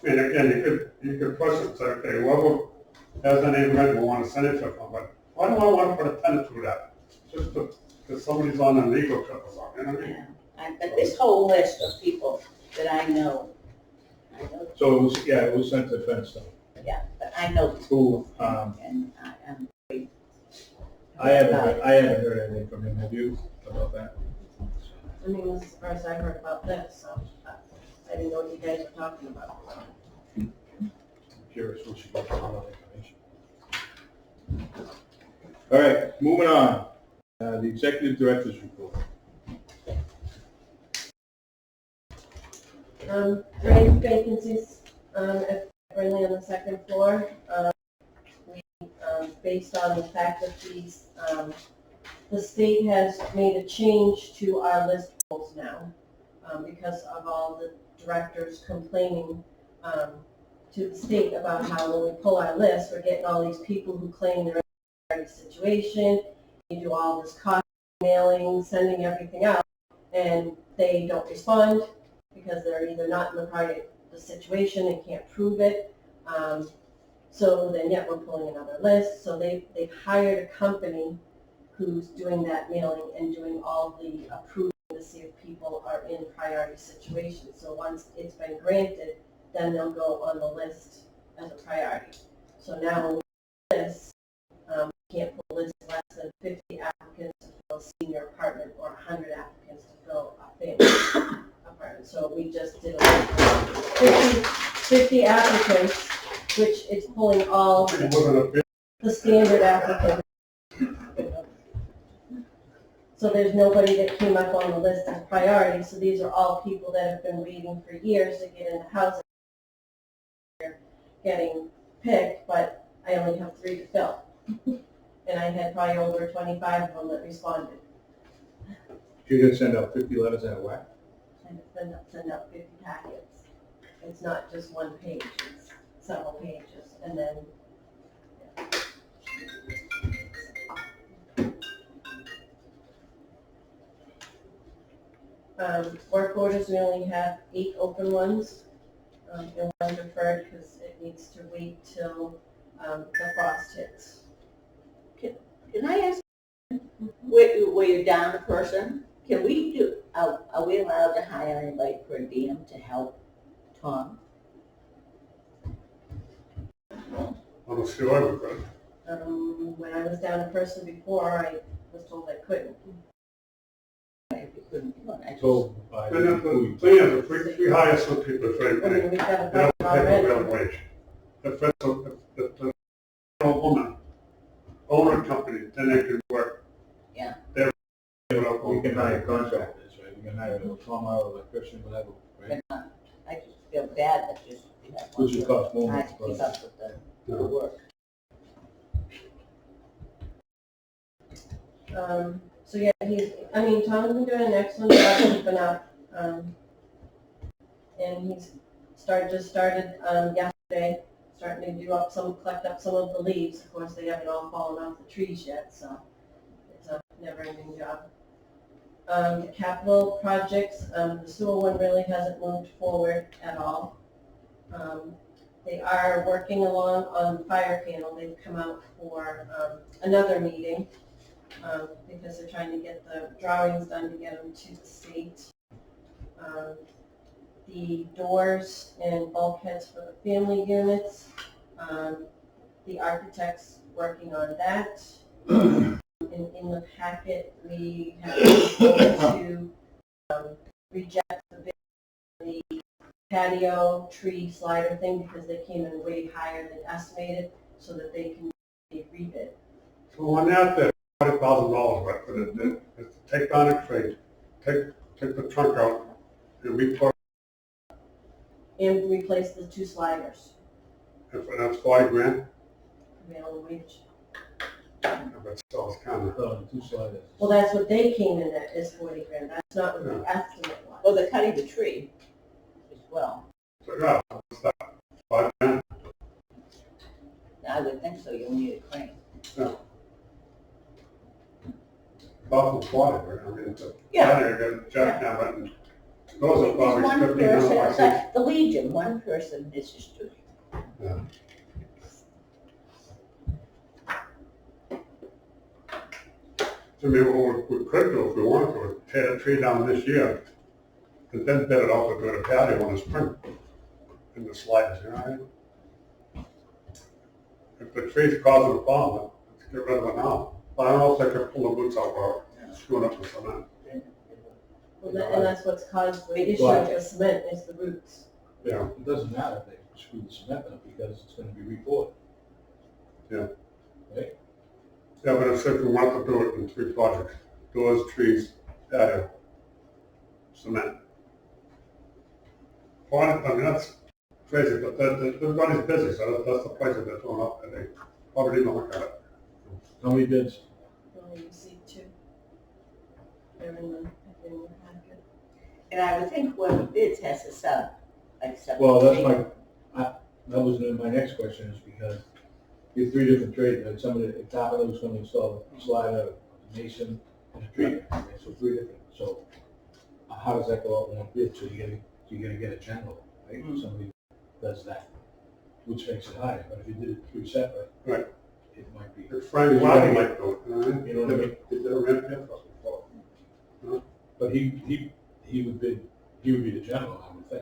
S1: And again, you could question, say, okay, whoever has any event, we want to send it to them, but why do I want to put a tenant through that? Just because somebody's on an ego trip or something, you know what I mean?
S7: But this whole list of people that I know,
S2: So it was sent to Ben Stone.
S7: yeah, but I know these
S2: Who,
S7: people, and I'm
S2: I haven't heard anything from him. Have you about that?
S3: I mean, this is the first I heard about this, so I didn't know what you guys were talking about.
S2: I'm curious what she got for all that information. All right, moving on. The executive director's report.
S3: Three vacancies, at Brinley on the second floor. Based on the fact that the state has made a change to our list goals now, because of all the directors complaining to the state about how when we pull our list, we're getting all these people who claim they're in a situation, you do all this copy, mailing, sending everything out, and they don't respond because they're either not in the situation and can't prove it. So then, we're pulling another list. So they've hired a company who's doing that mailing and doing all the approving to see if people are in priority situations. So once it's been granted, then they'll go on the list as a priority. So now when we do this, can't pull list less than 50 applicants to fill a senior apartment or 100 applicants to fill a family apartment. So we just did 50 applicants, which is pulling all
S1: It wasn't a big,
S3: the standard applicants. So there's nobody that came up on the list as priority. So these are all people that have been waiting for years to get into housing. They're getting picked, but I only have 3 to fill. And I had probably over 25 of them that responded.
S2: You're gonna send out 50 letters out of whack?
S3: And send out 50 packets. It's not just one page, it's several pages. And then, work orders, we only have 8 open ones. And 1 deferred because it needs to wait till the frost hits.
S7: Can I ask, where you're down a person, can we do, are we allowed to hire anybody per diem to help Tom?
S1: I don't see why we could.
S3: When I was down a person before, I was told I couldn't.
S7: If you couldn't do it, I just-
S2: Told by
S1: And then
S2: the
S1: the
S2: employee.
S1: thing is, if we hire some people for
S3: I
S1: free,
S3: mean, we've got a
S1: they don't
S3: budget
S1: pay
S3: already.
S1: the real wage. If it's a woman, owner company, then they can work.
S7: Yeah.
S1: They're.
S2: We can hire contractors, right? We can hire a plumber or electrician, whatever, right?
S7: I just feel bad that just, you have
S2: Which would cost more.
S7: I have to keep up with the work.
S3: So yeah, Tom's been doing an excellent job keeping up. And he's just started yesterday, starting to collect up some of the leaves. Of course, they haven't all fallen off the trees yet, so it's a never-ending job. The capital projects, the sewer one really hasn't moved forward at all. They are working along on the fire panel. They've come out for another meeting because they're trying to get the drawings done to get them to the state. The doors and bulkheads for the family units, the architect's working on that. In the packet, we have to reject the patio tree slider thing because they came in way higher than estimated, so that they can be rebid.
S1: So on that, there's $40,000 worth of it. It's to take down a tree, take the trunk out, and we put,
S3: And replace the 2 sliders,
S1: if that's 40 grand,
S3: prevailing wage.
S1: but still it's kind of.
S2: Oh, 2 sliders.
S3: Well, that's what they came in at, is 40 grand. That's not what the estimate was.
S7: Well, they're cutting the tree as well.
S1: So yeah, it's that 5 grand.
S7: I would think so, you'll need a crane.
S1: About 40, right? I mean, it's a,
S7: Yeah.
S1: you got a jackhammer and those are
S7: It's
S1: probably
S7: one
S1: 50
S7: person,
S1: grand.
S7: it's like the Legion, one person is just too.
S1: Yeah. I mean, what we could do if we wanted to, is tear the tree down this year, and then bid it out to do the patio in the spring, in the sliders, you know what I mean? If the tree's causing a problem, let's get rid of it now. But I don't know if they could pull the roots out or screw it up with cement.
S3: Well, and that's what's caused the issue
S2: Why?
S3: with the cement, is the roots.
S1: Yeah,
S2: It doesn't matter if they screw the cement up because it's gonna be repoured.
S1: yeah.
S2: Right?
S1: Yeah, but if we want to do it in 3 projects, doors, trees, patio, cement. Fine, I mean, that's crazy, but everybody's busy, so that's the price that they're throwing up, and they probably didn't look at it.
S2: How many bids?
S3: Only received 2. They're in the packet.
S7: And I would think whoever bids has to sub.
S2: Well, that's that was my next question, is because you have 3 different trades, like somebody, a carpenter who's gonna install a slider, a mason, and a tree, right? So 3 different, so how does that go out in one bid? So you're gonna get a general, right? Somebody does that, which makes it higher, but if you did it 3 separate.
S1: Right.
S2: It might be.
S1: If Frank Wiley might do it, you know what I mean?
S2: You know what I mean?
S1: He did a rent here for us before.
S2: But he would be the general, I would think.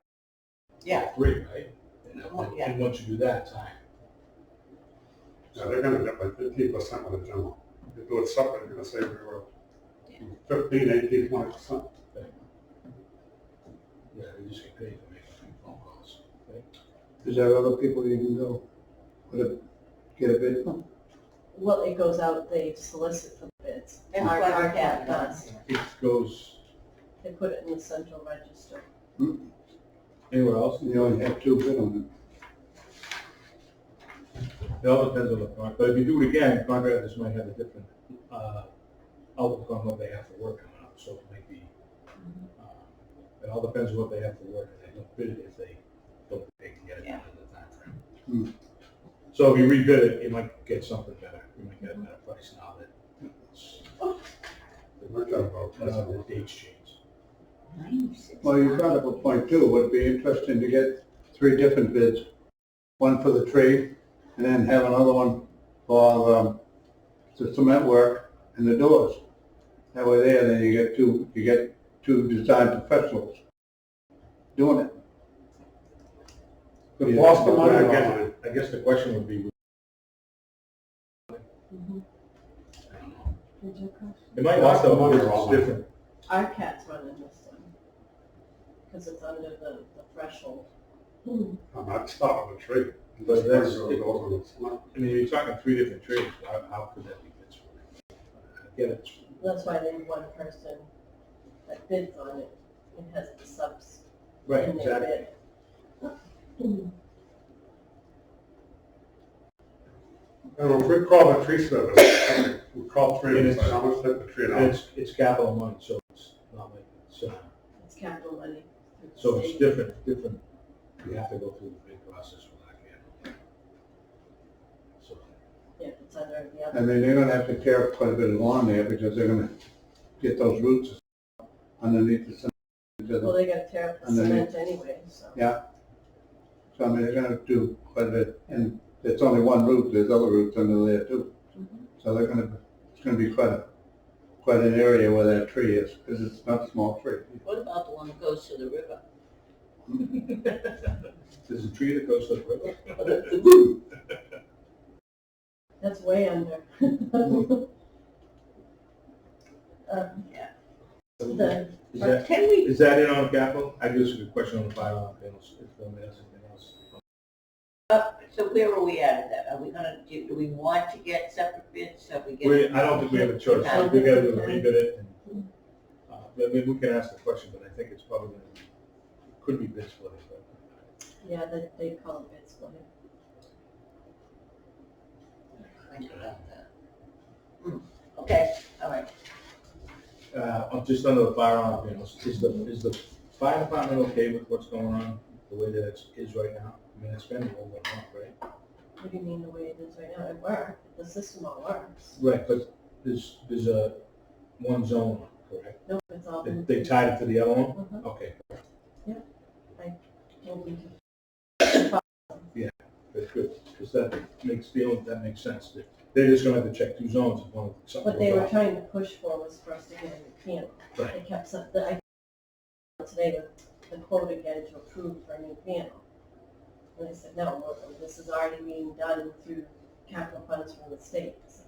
S7: Yeah.
S2: 3, right? And
S7: Yeah.
S2: once you do that, it's higher.
S1: Yeah, they're gonna get like 15% of the general. If you do it separate, you're gonna save anywhere 15, 18, 20%.
S2: Yeah, they just get paid for making a few phone calls.
S8: Is there other people you can go, get a bid from?
S3: Well, it goes out, they solicit for the bids.
S7: That's
S3: Our
S7: what our
S3: cat
S7: cat
S3: does.
S2: It goes
S3: They put it in the central register.
S2: anywhere else.
S8: You only have 2 bid on
S2: It all depends on the contract, but if you do it again, contractors might have a different, outlook on what they have for work coming up, so it might be, it all depends on what they have for work, and they don't bid it if they don't think they can get it done in the time frame. So if you rebid it, you might get something better, you might get a better price now that it's,
S1: They might have about
S2: the dates change.
S8: it. Well, you brought up a point too, would it be interesting to get 3 different bids? One for the tree, and then have another one for the cement work and the doors. That way there, then you get two design professionals doing it.
S1: The cost of money,
S2: I guess the question would be, it might not though, because it's different.
S3: Our cat's running this one, because it's under the threshold.
S1: I'm not stopping the tree.
S2: But that's-
S1: Just goes on the cement.
S2: I mean, you're talking 3 different trades, how could that be bids for? I get it.
S3: That's why they have one person that bids on it and has the subs
S2: Right,
S3: in their
S2: exactly.
S3: bid.
S1: And if we call the tree service, we call 3 and say, how much did the tree
S2: And
S1: out?
S2: it's capital money, so it's not like,
S3: It's capital money.
S2: so it's different, you have to go through the bid process for that, yeah. So,
S3: Yeah, it's under the other.
S8: I mean, they're gonna have to tear up quite a bit of lawn there because they're gonna get those roots underneath the cement.
S3: Well, they gotta tear up the
S8: Underneath.
S3: cement anyway, so.
S8: Yeah. So I mean, they're gonna do quite a bit, and it's only one root, there's other roots under there too. So it's gonna be quite an area where that tree is, because it's not a small tree.
S7: What about the one that goes to the river?
S2: there's a tree that goes to the river.
S3: That's way under.
S7: Yeah.
S3: The-
S2: Is that,
S7: Can we,
S2: is that in on capital? I just have a question on the fire alarm panels, if nobody has anything else.
S7: so where are we at that? Are we gonna, do we want to get separate bids? Have we get?
S2: I don't think we have a choice, so we gotta do the rebid it, and, I mean, we can ask the question, but I think it's probably gonna be, could be bid splitting, but.
S3: Yeah, they call it bid splitting.
S7: Think about that. Okay, all right.
S2: Just under the fire alarm panels, is the fire department okay with what's going on, the way that it is right now? I mean, it's been over a month, right?
S3: What do you mean the way it is right now? It works. The system all works.
S2: Right, but there's a one zone, correct?
S3: No, it's all.
S2: They tied it to the other one?
S3: Mhm.
S2: Okay,
S3: Will be-
S2: that's good, because that makes sense. They're just gonna have to check 2 zones if one, something
S3: What they
S2: goes
S3: were
S2: off.
S3: trying to push for was for us to get a new panel.
S2: Right.
S3: They kept, I today with the quote again to approve for a new panel. And I said, no, well, this is already being done through capital funds from the state, so.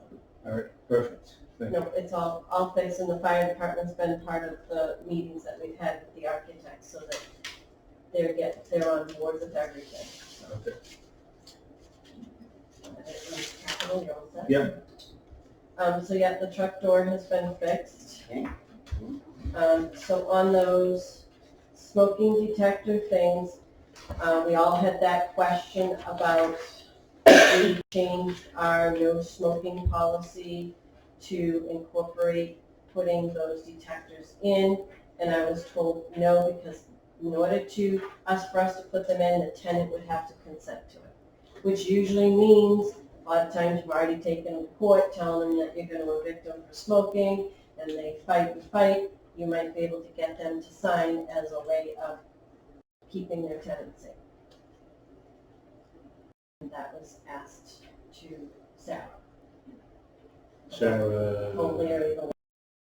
S2: All right, perfect, thank you.
S3: No, it's all fixed, and the fire department's been part of the meetings that we've had with the architects, so that they're on board with everything, so.
S2: Okay.
S3: Capital, you're all set?
S2: Yeah.
S3: So yeah, the truck door has been fixed.
S7: Okay.
S3: So on those smoking detector things, we all had that question about if we changed our no smoking policy to incorporate putting those detectors in, and I was told no, because in order for us to put them in, the tenant would have to consent to it, which usually means a lot of times you've already taken them to court, telling them that you're going to evict them for smoking, and they fight and fight. You might be able to get them to sign as a way of keeping their tenancy. And that was asked to Sarah.
S2: Sarah.
S3: O'Leary, the one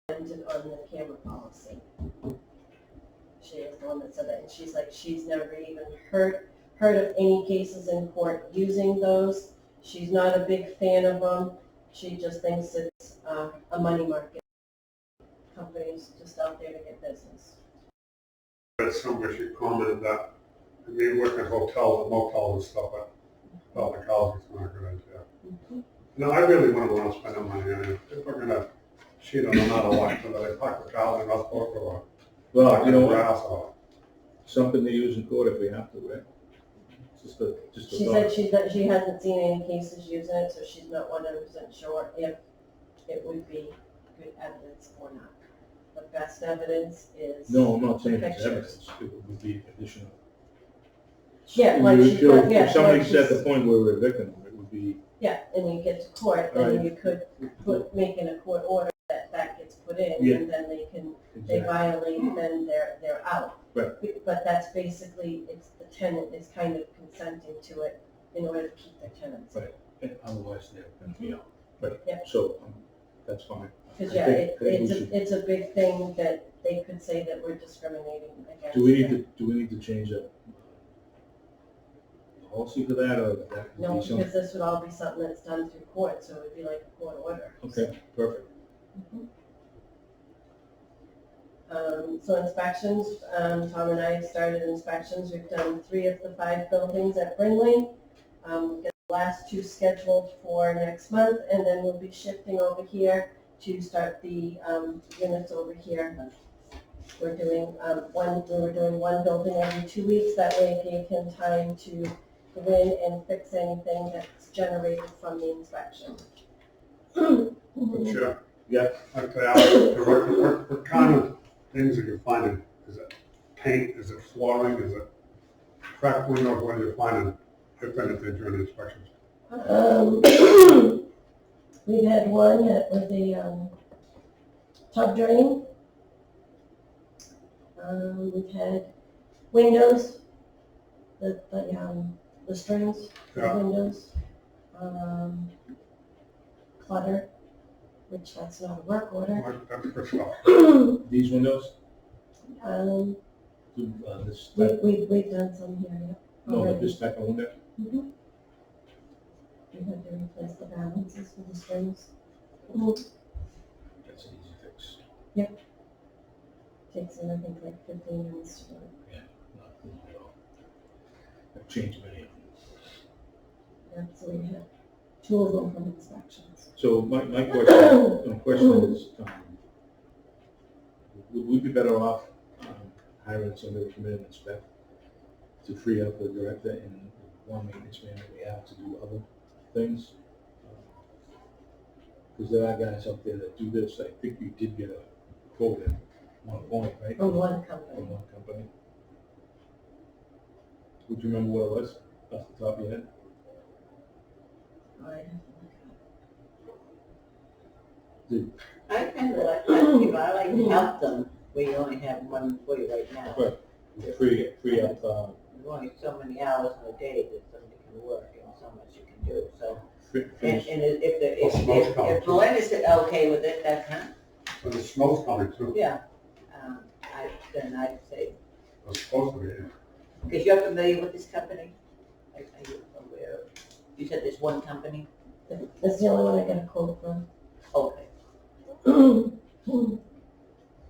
S3: that ended on the camera policy. She is the one that said that, and she's like, she's never even heard of any cases in court using those. she's not a big fan of them. She just thinks it's a money market. Companies just out there to get business.
S1: But somewhere she commented that, I mean, working at hotels and motels and stuff, but public housing is not a good idea. No, I really wouldn't want to spend the money on it. If we're gonna cheat on another lot, so that they park the cars in North Fork or
S2: Well, you know what,
S1: grass or.
S2: something to use in court if we have to, right? Just a
S3: She
S2: thought.
S3: said she hasn't seen any cases using it, so she's not 100% sure if it would be good evidence or not. The best evidence is.
S2: No, I'm not saying it's
S3: pictures.
S2: evidence, it would be additional.
S3: Yeah, like
S2: You-
S3: she's
S2: if
S3: got, yeah.
S2: If somebody's
S3: like
S2: at the
S3: she's-
S2: point where we're a victim, it would be,
S3: Yeah, and you get to court, then
S2: Right.
S3: you could make in a court order that gets put in,
S2: Yeah.
S3: and then they
S2: exactly,
S3: violate, then they're out.
S2: Right.
S3: But that's basically, it's the tenant is kind of consenting to it in order to keep their tenants.
S2: Right. Otherwise they're gonna be out. Right,
S3: Yeah.
S2: so, that's fine.
S3: Because,
S2: I
S3: yeah,
S2: think we
S3: it's
S2: should-
S3: it's a big thing that they could say that we're discriminating against.
S2: Do we
S3: them.
S2: need to change the policy for that, or that would
S3: No,
S2: be something?
S3: because this would all be something that's done through court, so it would be like a court order.
S2: Okay, perfect.
S3: So inspections, Tom and I started inspections. We've done 3 of the 5 buildings at Brindley. We've got the last 2 scheduled for next month, and then we'll be shifting over here to start the units over here. We're doing we were doing 1 building every 2 weeks. That way it gave him time to go in and fix anything that's generated from the inspection.
S1: But yeah.
S2: Yeah.
S1: Okay, Alex, what kind of things are you finding? Is it paint, is it flooring, is it cracked windows, what are you finding, if anything, during the inspections?
S3: We've had one that was the tub drain. We've had windows, the strings for the
S1: Yeah.
S3: windows. Clutter, which that's not a work order.
S1: That's good stuff.
S2: These windows, this type,
S3: We've done some here, yeah.
S2: no,
S3: already.
S2: this type of window?
S3: Mhm. We had to replace the balances for the strings.
S2: That's an easy fix.
S3: Takes them, I think, like 15 minutes to do it.
S2: Yeah, not at all. I've changed many of them.
S3: Yeah, so we had 2 of them from inspections.
S2: So my question is, would we be better off hiring somebody to come in and inspect to free up the director and one maintenance man that we have to do other things? Because there are guys out there that do this. I think you did get a quote at one point, right?
S3: From one company.
S2: From one company. Would you remember what it was off the top of your head?
S3: I have to look
S7: I kind of like, I like to help them, where you only have one employee right now.
S2: Right. Free up,
S7: There's only so many hours in a day that somebody can work and so much you can do, so.
S2: free,
S7: And
S2: free,
S7: if Melinda said okay with it, that's,
S1: But the snow's coming too,
S7: yeah. Then I'd say,
S1: it's supposed to be.
S7: because you're familiar with this company? Are you aware? You said there's one company?
S3: at it. That's the only one I got a quote from.
S7: Okay.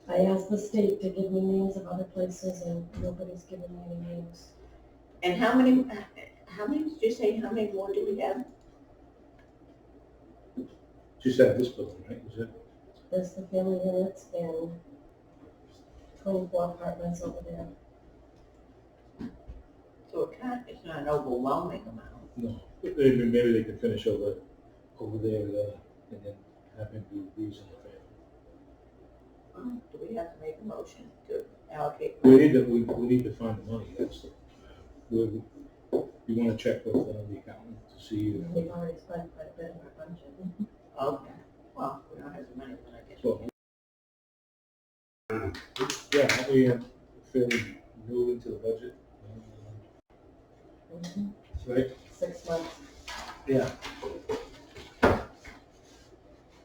S3: I asked the state to give me names of other places and nobody's given me any names.
S7: And how many did you say, how many more do we have?
S2: she said this building, right? Was it?
S3: There's the family units and 24 apartments over there.
S7: So it's not an overwhelming amount.
S2: No, maybe they could finish over there, and then have him do these in the family.
S7: Do we have to make a motion to allocate?
S2: We need to find the money, that's the, you wanna check with the accountant to see,
S3: We've already spent quite a bit of our budget.
S7: Okay, well, we don't have the money, then I guess.
S2: well, yeah, we fairly new into the budget. Right?
S3: 6 months,
S2: Yeah.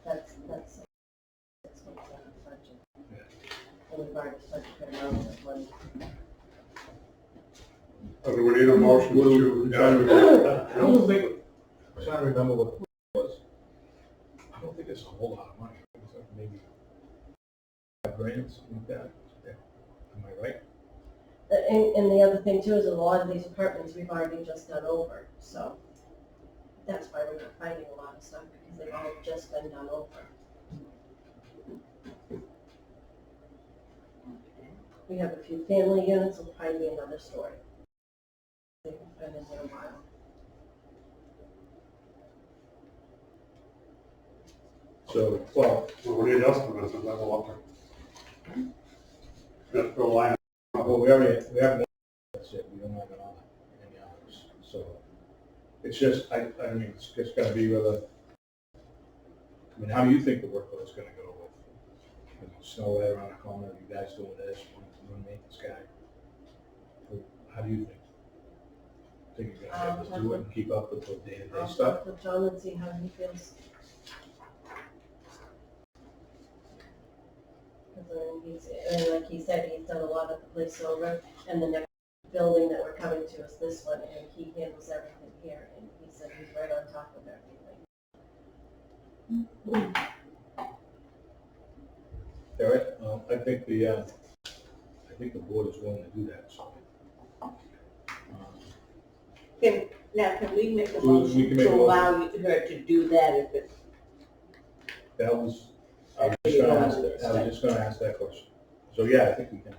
S3: that's 6 months out of the budget.
S2: Yeah.
S3: And we've already spent a good amount of money.
S1: So do we need a motion to?
S2: I don't think, trying to remember what the was. I don't think it's a whole lot of money. It's like maybe $5,000, something like that. Yeah. Am I right?
S3: And the other thing too is a lot of these apartments we've already just done over, so that's why we're not finding a lot of stuff, because they've all just been done over. We have a few family units, will probably be another story. They've been in there a while.
S2: So, well,
S1: Well, we need estimates of that water. That's the line.
S2: we have one, that's it, we don't have it on any others. So, it's just, I mean, it's just gonna be whether, I mean, how do you think the workload's gonna go with, you know, snow right around the corner, you guys doing this, one maintenance guy? How do you think? Think you're gonna be able to do it and keep up with the day-to-day
S3: I'll
S2: stuff?
S3: talk with John and see how he feels. And like he said, he's done a lot at the place over, and the next building that we're coming to is this one, and he handles everything here, and he said he's right on top of everything.
S2: All right, I think the board is willing to do that, so.
S7: Can we make a
S2: We
S7: motion
S2: can make
S7: to
S2: a
S7: allow her to do that if it?
S2: That was, I was just gonna ask that question. So, yeah, I think we can.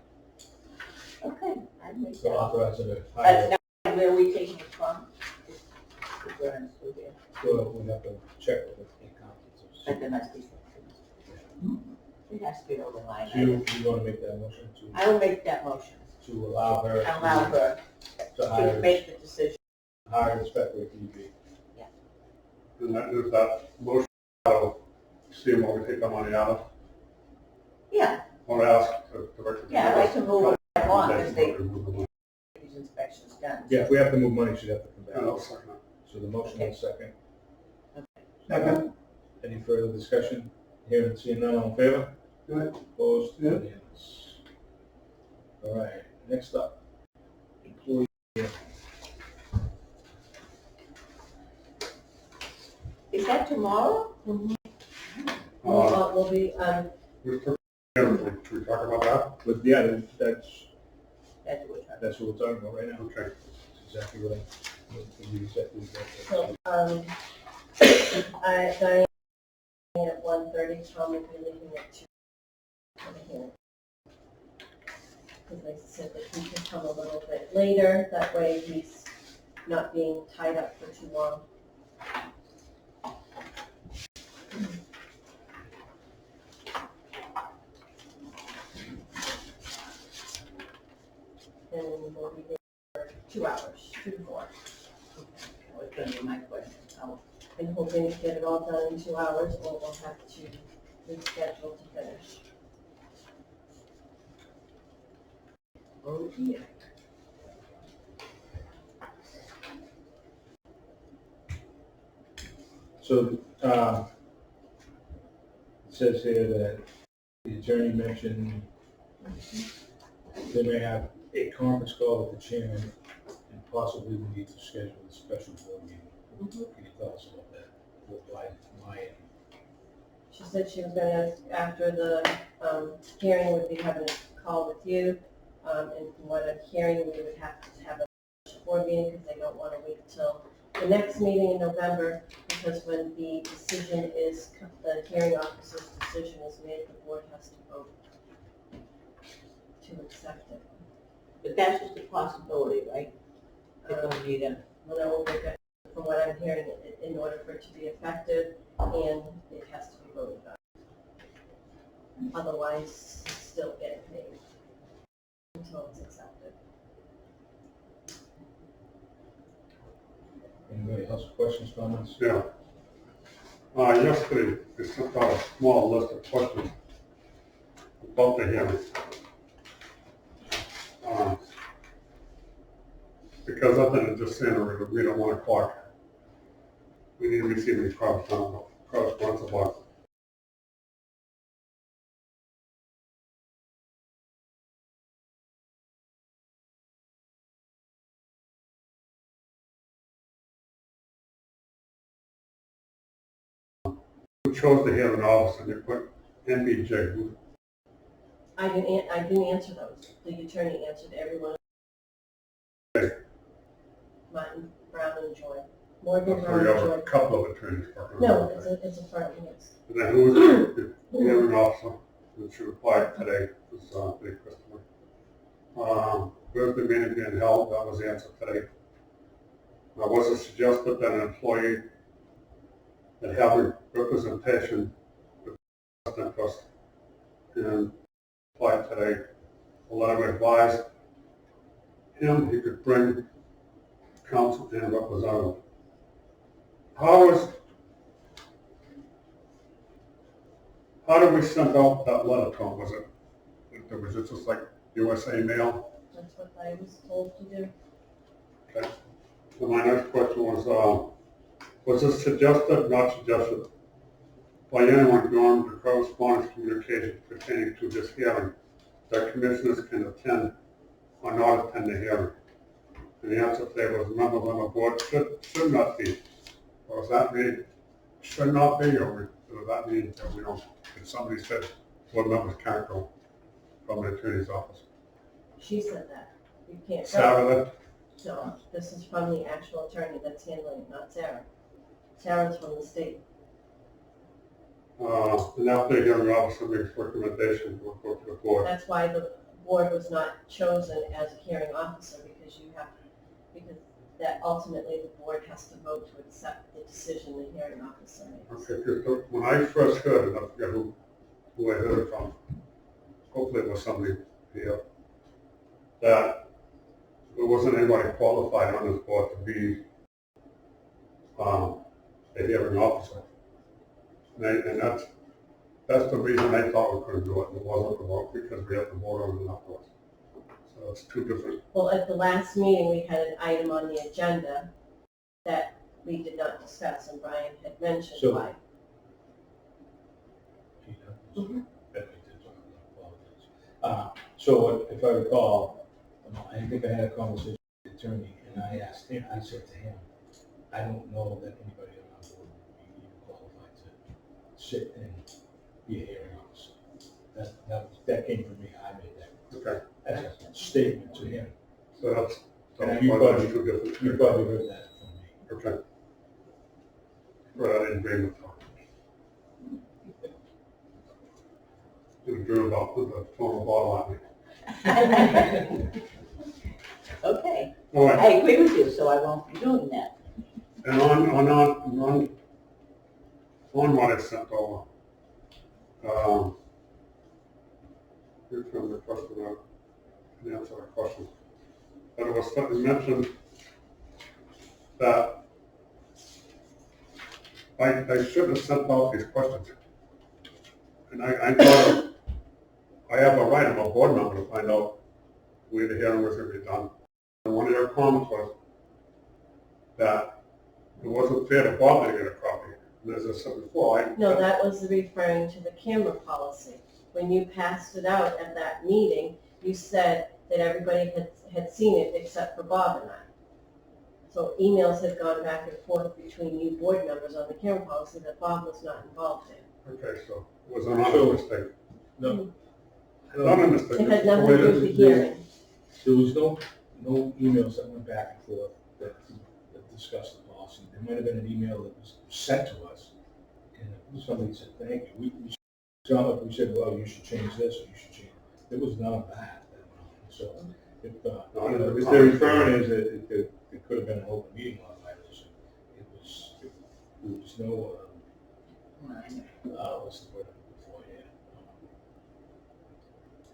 S7: Okay, I make
S2: So
S7: that.
S2: authorize it to hire,
S7: That's not where we taking it from? Is where I'm still there.
S2: so we have to check with the accountants.
S7: But there must be something. It has to be over line.
S2: So you wanna make that motion
S7: I will make that motion.
S2: to allow her?
S7: Allow her
S2: To
S7: to
S2: hire,
S7: make the decision.
S2: hire inspector if need be.
S1: And that is that motion, I'll see what we take the money out of,
S7: Yeah,
S1: or ask to work.
S7: yeah, I like to move it along as they
S1: Move the money.
S7: get these inspections done.
S2: Yeah, if we have to move money, she'd have to come
S1: And I'll
S2: back.
S1: second it.
S2: So the motion is second.
S8: Second.
S2: Any further discussion? Hearing and seeing none, all in favor?
S8: Good.
S2: Opposed?
S8: Yeah.
S2: Unanimous. All right, next up, employee.
S7: Is that tomorrow?
S3: We'll be,
S1: We took, should we talk about that?
S2: But yeah, that's
S7: That's what we're
S2: what we're talking about right now.
S1: Okay.
S2: That's exactly what exactly
S3: so, Diane at 1:30, Tom will be leaving at 2. Because they said that he could come a little bit later, that way he's not being tied up for too long. And we'll be there for 2 hours, 2 to 4.
S7: That was gonna be my question.
S3: And hoping to get it all done in 2 hours, or we'll have to reschedule to finish.
S7: Oh, yeah.
S2: So, it says here that the attorney mentioned they may have a conference call with the chairman and possibly we need to schedule a special board meeting. Can you tell us about that? Why?
S3: She said she was gonna, after the hearing, would be having a call with you. And from what I'm hearing, we would have to have a board meeting because they don't want to wait till the next meeting in November, because when the decision is, the hearing officer's decision is made, the board has to vote to accept it.
S7: But that's just a possibility, right? They're gonna need a,
S3: When I will look at, from what I'm hearing, in order for it to be effective, and it has to be voted on. Otherwise, it's still getting paid until it's accepted.
S2: Anybody else have questions, comments?
S1: Yeah. Yesterday, they sent out a small list of questions about the hearing. Because other than just saying we don't want to clock, we need to receive any correspondence about who chose the hearing officer, and you put NBJ, who,
S3: I didn't answer those. The attorney answered every one. Martin, Brown, and Joy. Morgan,
S1: so
S3: Brown,
S1: you
S3: and
S1: have a
S3: Joy.
S1: couple of attorneys working on
S3: No,
S1: it.
S3: it's a firm, yes.
S1: And then who was the hearing officer, which you applied today, was, Lee Christopher. Where's the meeting being held? That was the answer today. Now, was it suggested that an employee that having representation with best interest and applied today, a letter advised him he could bring counsel and representative. How did we send out that letter to him? Was it just like USA mail?
S3: That's what I was told to do.
S1: Okay. So my next question was this suggested, not suggested, by anyone during the correspondence communication pertaining to this hearing that commissioners can attend or not attend the hearing? And the answer today was members on the board should not be. Or does that mean should not be, or does that mean that we don't, if somebody said board members can't go from the attorney's office?
S3: She said that. You can't go.
S1: Sarah,
S3: No, this is from the actual attorney that's handling it, not Sarah. Sarah's from the state.
S1: and after the hearing officer makes recommendation, we'll go to the board.
S3: That's why the board was not chosen as a hearing officer, because because that ultimately the board has to vote to accept the decision the hearing officer makes.
S1: Okay, because when I first heard it, I forget who I heard it from, hopefully it was somebody here, that there wasn't anybody qualified on this board to be a hearing officer. And that's the reason I thought we couldn't do it. It wasn't the vote because we have to vote on it afterwards. So it's two different.
S3: Well, at the last meeting, we had an item on the agenda that we did not discuss, and Brian had mentioned
S2: So-
S3: why.
S2: So if I recall, I think I had a conversation with the attorney, and I asked him, I said to him, I don't know that anybody on our board would be even qualified to sit and be a hearing officer. That came from me, I made that
S1: Okay,
S2: as a statement to him.
S1: so that's
S2: You probably-
S1: two different.
S2: You probably heard that from me.
S1: Okay. Well, I didn't agree with that. You drew about the total bottle at me.
S7: Okay,
S1: All right.
S7: I agree with you, so I won't be doing that.
S1: And on what I sent over, here's from the question, the answer to the question. But it was something mentioned that I should have sent out these questions. And I thought I have a right, I'm a board member, to find out where the hearing was going to be done. And one of your comments was that it wasn't fair to Bob to get a copy. And as I said before,
S3: No, that was referring to the camera policy. When you passed it out at that meeting, you said that everybody had seen it except for Bob and I. So emails had gone back and forth between you board members on the camera policy that Bob was not involved in.
S1: okay, so it was an honest mistake.
S2: No.
S1: Not a mistake.
S3: It had nothing to do with the hearing.
S2: There was no emails that went back and forth that discussed the policy. There might have been an email that was sent to us, and somebody said, thank you. It's not like we said, well, you should change this, or you should change. There was none of that. So, if they're referring is that it could have been an open meeting law violation. There was no, what's the word before here?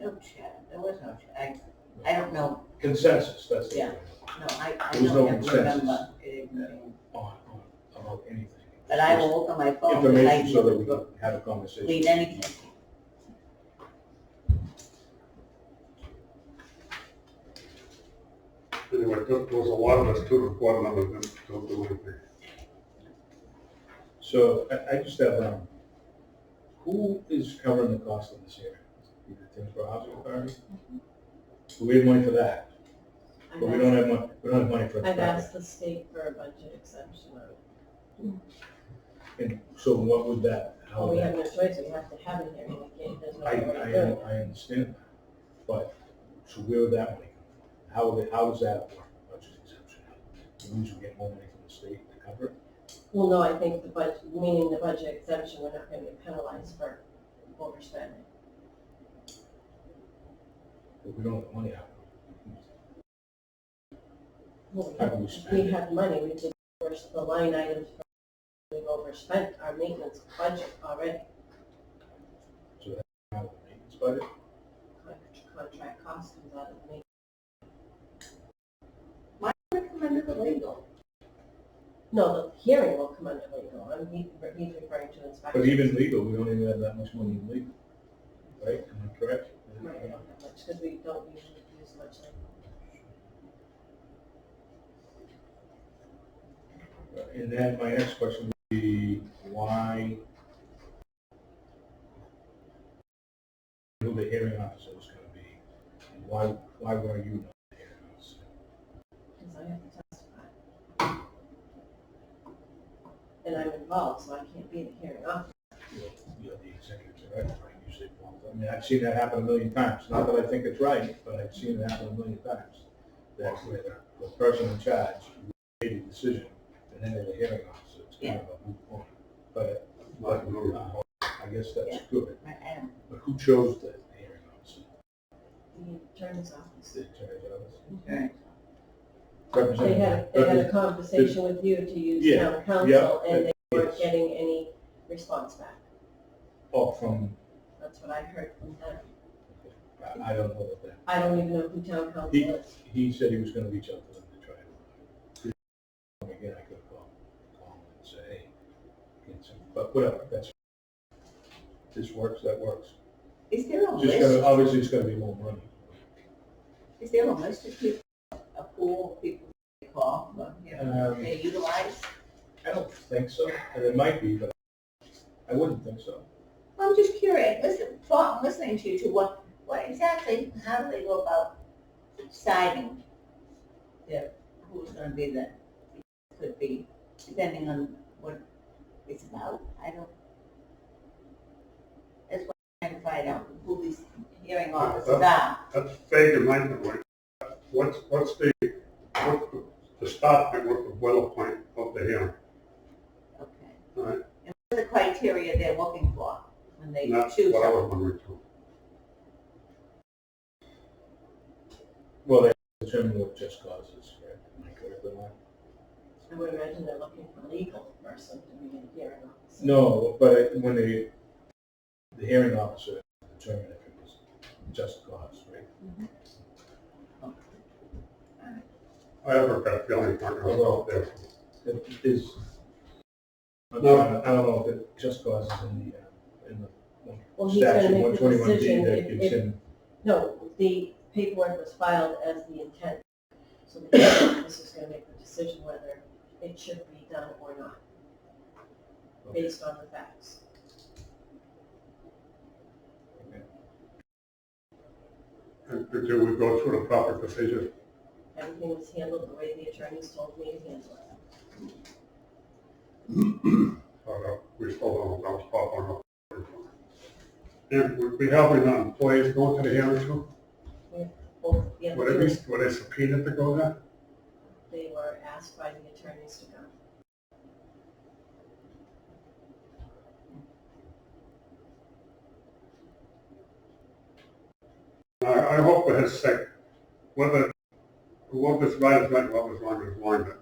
S7: No chat, there was no chat. I don't know,
S2: Consensus, that's the
S7: Yeah.
S2: word.
S7: no, I
S2: There was no
S7: don't
S2: consensus.
S7: remember anything.
S2: On about anything.
S7: But I will look on my phone, because I
S2: Information so that we
S7: never
S2: can have a conversation.
S7: read anything.
S1: Anyway, there was a lot of us too, the board members don't do anything.
S2: So I just have, who is covering the cost of this hearing? Either Tyngsborough Housing Authority? We have money for that, but we don't have money for.
S3: I've asked the state for a budget exemption on it.
S2: And so what would that,
S3: Well, we have no choice, we have to have a hearing, we can't, there's no
S2: I
S3: way of doing it.
S2: understand that, but, so where would that money come? How does that work, budget exemption? We usually get more money from the state to cover it,
S3: Well, no, I think the budget, meaning the budget exemption, we're not gonna get penalized for overspending.
S2: but we don't have the money out.
S3: Well,
S2: How do we spend
S3: we
S2: it?
S3: have money, we did the line items, we've overspent our maintenance budget already,
S2: So that's out of the maintenance budget?
S3: contract cost comes out of the maintenance.
S7: Come under the legal.
S3: No, the hearing will come under legal, he's referring to inspection.
S2: But even legal, we don't even have that much money in legal, right? Am I correct?
S3: Right, we don't have much, because we don't usually use much like.
S2: And then my next question would be, why, who the hearing officer was gonna be, and why were you not the hearing officer?
S3: Because I have to testify. And I'm involved, so I can't be the hearing officer.
S2: You're the executive director, right? Usually, I mean, I've seen that happen a million times. Not that I think it's right, but I've seen it happen a million times. That the person in charge made a decision, and then they're the hearing officer. It's kind of a moot point. But I guess that's good. But who chose the hearing officer?
S3: The attorney's office.
S2: The attorney's office?
S7: Okay.
S3: They had a conversation with you to use
S2: Yeah,
S3: town council,
S2: yeah,
S3: and they weren't
S2: yes.
S3: getting any response back.
S2: Oh, from,
S3: That's what I heard from them.
S2: I don't know about that.
S3: I don't even know who town council
S2: He,
S3: is.
S2: he said he was gonna reach out to them to try to. Again, I could call him and say, hey, get some, but whatever, that's, this works, that works.
S7: Is there a
S2: Just gotta,
S7: list,
S2: obviously, it's gonna be more money.
S7: is there a list of people, a pool of people they call, but, you know,
S2: Um,
S7: they utilize?
S2: I don't think so, and it might be, but I wouldn't think so.
S7: Well, I'm just curious, listening to you to what exactly, how do they go about deciding who's gonna be the, could be, depending on what it's about, I don't. That's what I'm trying to find out, who these hearing officers are.
S1: That's vague in my point. What's the start point, what's the boiler point of the hearing?
S7: Okay.
S1: All right,
S7: And what are the criteria they're looking for when they
S1: and that's
S7: choose
S1: what I was
S7: someone?
S1: wondering too.
S2: Well, they determine what just cause is, correct? Am I correct with that?
S3: I would imagine they're looking for a legal person to be a hearing officer.
S2: No, but when the hearing officer determined if it was just cause, right?
S1: I have a gut feeling it's not gonna go out there.
S2: It is,
S1: No.
S2: I don't know if it just cause is in the
S3: Well, he's gonna
S2: statute,
S3: make the
S2: 121D,
S3: decision
S2: that
S3: if,
S2: gives him,
S3: no, the paperwork was filed as the intent. So the hearing officer is gonna make the decision whether it should be done or not, based on the facts.
S1: And do we go through the proper procedures?
S3: Everything was handled the way the attorneys told me to handle it.
S1: Or we still don't know, spot on. And we have any employees going to the hearing too?
S3: Both, yeah,
S1: Were they subpoenaed to go there?
S3: they were asked by the attorneys to go.
S1: I hope for his sake, whoever's right is right, whoever's wrong is wrong, that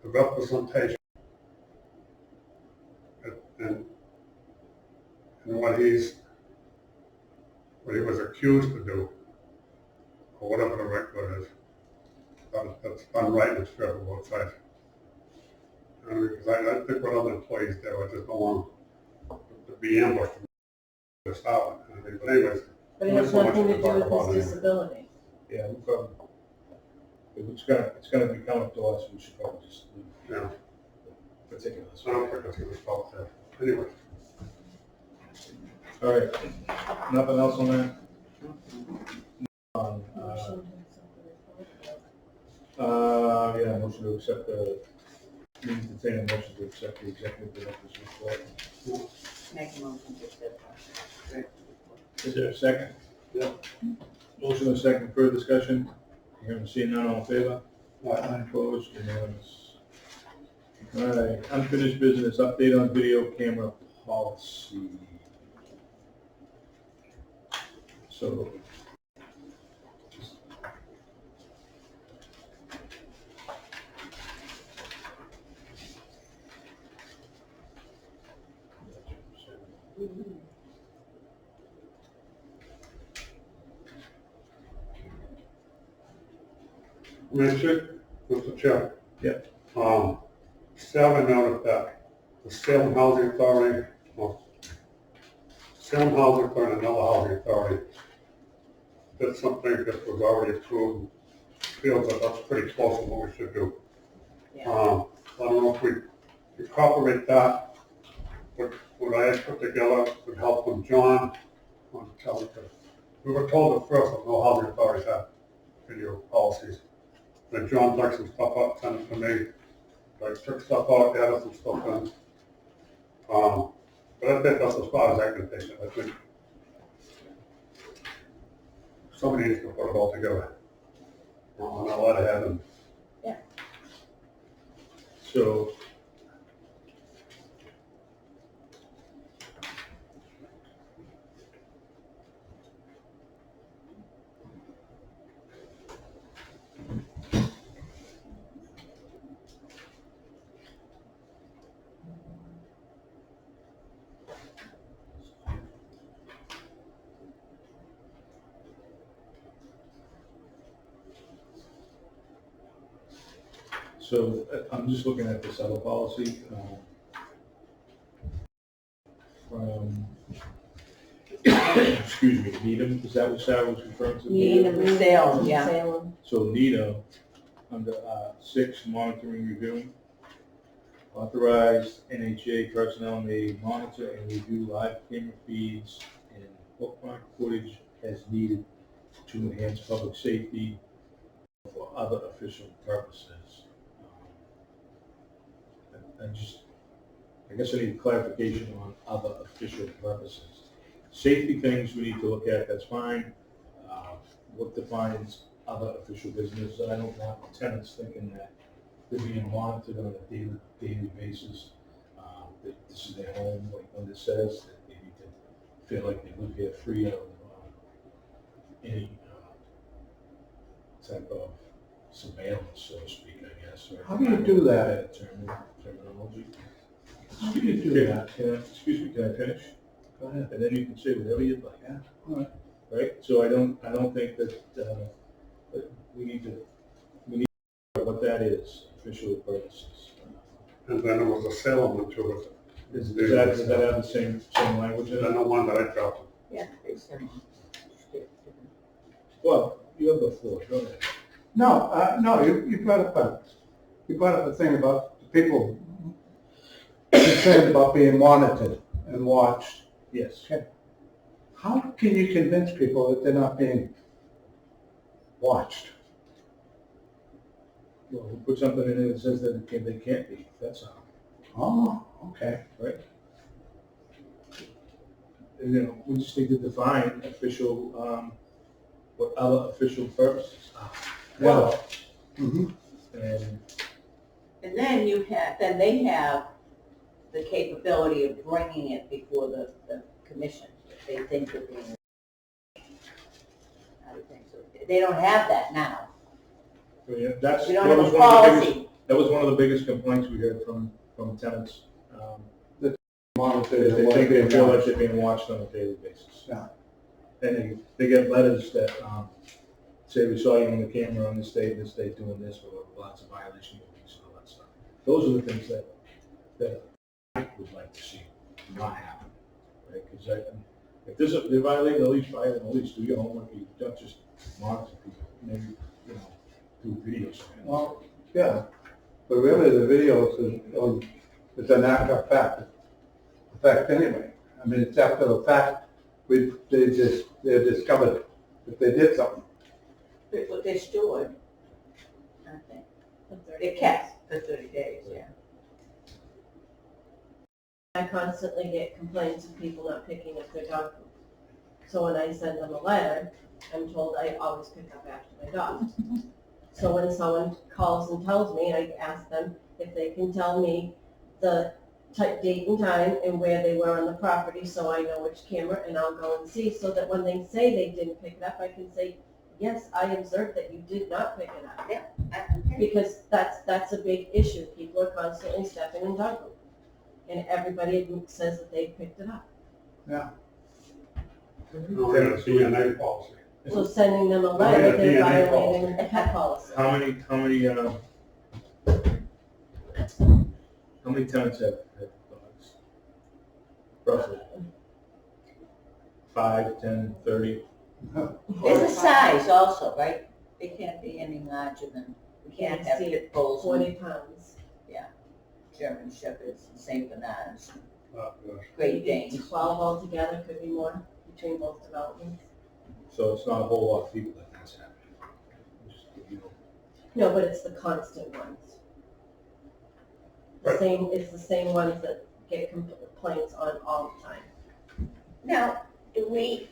S1: the representation and what he was accused to do, or whatever the record is, that's done right and it's fair for both sides. Because I think what other employees do, I just don't want to be ambushed to start with. I mean, but anyways,
S3: But it has
S1: Not so much
S3: nothing to
S1: to
S3: do
S1: talk about
S3: with his
S1: anyway.
S3: disability.
S2: yeah, we probably, if it's gonna be coming to us, we should probably just leave
S1: yeah,
S2: particulars.
S1: I don't think it's gonna stop there. Anyway,
S2: All right, nothing else on that? On,
S3: Motion to accept the report.
S2: yeah, motion to accept the, entertain a motion to accept the executive director's report.
S7: Make a motion to accept that.
S2: Is there a second?
S8: Yeah.
S2: Motion and second, further discussion? Hearing seen none, all in favor?
S8: Aye.
S2: Opposed, unanimous. All right, unfinished business, update on video camera policy. So.
S1: Mr. Chair.
S2: Yeah.
S1: Sadly noted that the Salem Housing Authority, Salem Housing Authority and another housing authority did something that was already approved, feels that that's pretty close to what we should do.
S7: Yeah.
S1: I don't know if we incorporate that, but what I had put together would help from John on telling, we were told at first that no housing authorities have video policies. Then John took some stuff up, sent it to me, I took stuff out, added some stuff in. But I think that's as far as I can take it. I think somebody needs to put it all together. And I'll let it happen.
S2: So. So I'm just looking at this other policy from, excuse me, Needham, is that what Sarah was referring to?
S7: Needham, Salem, yeah.
S3: Salem.
S2: So Needham, under 6, monitoring review, authorized NHA personnel may monitor and review live camera feeds and bookmark footage as needed to enhance public safety for other official purposes. I guess I need clarification on other official purposes. Safety things we need to look at, that's fine. What defines other official business? I don't want tenants thinking that they're being monitored on a daily basis. That this is their home, like Linda says, that they need to feel like they live here free of any type of surveillance, so to speak, I guess. Or
S8: How do you do that?
S2: Terminology.
S8: How do you do that?
S2: Excuse me, can I finish?
S8: Go ahead.
S2: And then you can say whatever you'd like.
S8: Yeah, all right.
S2: Right? So I don't think that we need to know what that is, official purposes.
S1: And then there was a Salem one too.
S2: Does that have the same language in
S1: And then
S2: it?
S1: the one that I dropped.
S7: Yeah, pretty similar.
S2: Well, you have the floor, go ahead.
S8: No, you brought up a thing about the people concerned about being monitored and watched.
S2: Yes.
S8: How can you convince people that they're not being watched?
S2: Well, we put something in there that says that they can't be, that's all,
S8: Oh, okay.
S2: right? And, you know, we just need to define official, what other official purposes are.
S8: Well, mhm.
S2: And
S7: And then they have the capability of bringing it before the commission, if they think that I would think so. They don't have that now.
S2: so, yeah, that's,
S7: We don't
S2: that
S7: have
S2: was
S7: a
S2: one of the biggest,
S7: policy.
S2: that was one of the biggest complaints we heard from tenants.
S8: Monitored.
S2: They think they feel like they're being watched on a daily basis.
S8: Yeah.
S2: And they get letters that, say, we saw you on the camera on this date doing this, or lots of violation notices and all that stuff. Those are the things that I would like to see not happen, right? Because if they're violating the lease, do your homework, you don't just monitor people, maybe, you know, do videos.
S8: Well, yeah, but really the videos is an after effect anyway. I mean, it's after the fact, they're discovered that they did something.
S7: But they're stored, I think. They're kept for 30 days, yeah.
S3: I constantly get complaints of people not picking up their dog poop. So when I send them a letter, I'm told I always pick up after my dog. So when someone calls and tells me, I ask them if they can tell me the date and time and where they were on the property, so I know which camera, and I'll go and see, so that when they say they didn't pick it up, I can say, yes, I observed that you did not pick it up.
S7: Okay.
S3: Because that's a big issue. People are constantly stepping in dog poop. And everybody says that they picked it up.
S8: Yeah.
S1: No, we got a DNA policy.
S3: So sending them a
S1: We have
S3: letter,
S1: a
S3: they're
S1: DNA
S3: violating the pet policy.
S2: How many tenants have dogs? Roughly? 5, 10, 30?
S7: There's a size also, right? They can't be any larger than, we can't have pit bulls,
S3: 40 pounds.
S7: German shepherds, and Saint Bernards,
S1: Uh, gosh.
S7: Great Danes.
S3: 12 altogether, could be more, between both developments.
S2: So it's not a whole lot of people that that's happening. Just, you know,
S3: No, but it's the constant ones. It's the same ones that get complaints on all the time.
S7: Now, do we,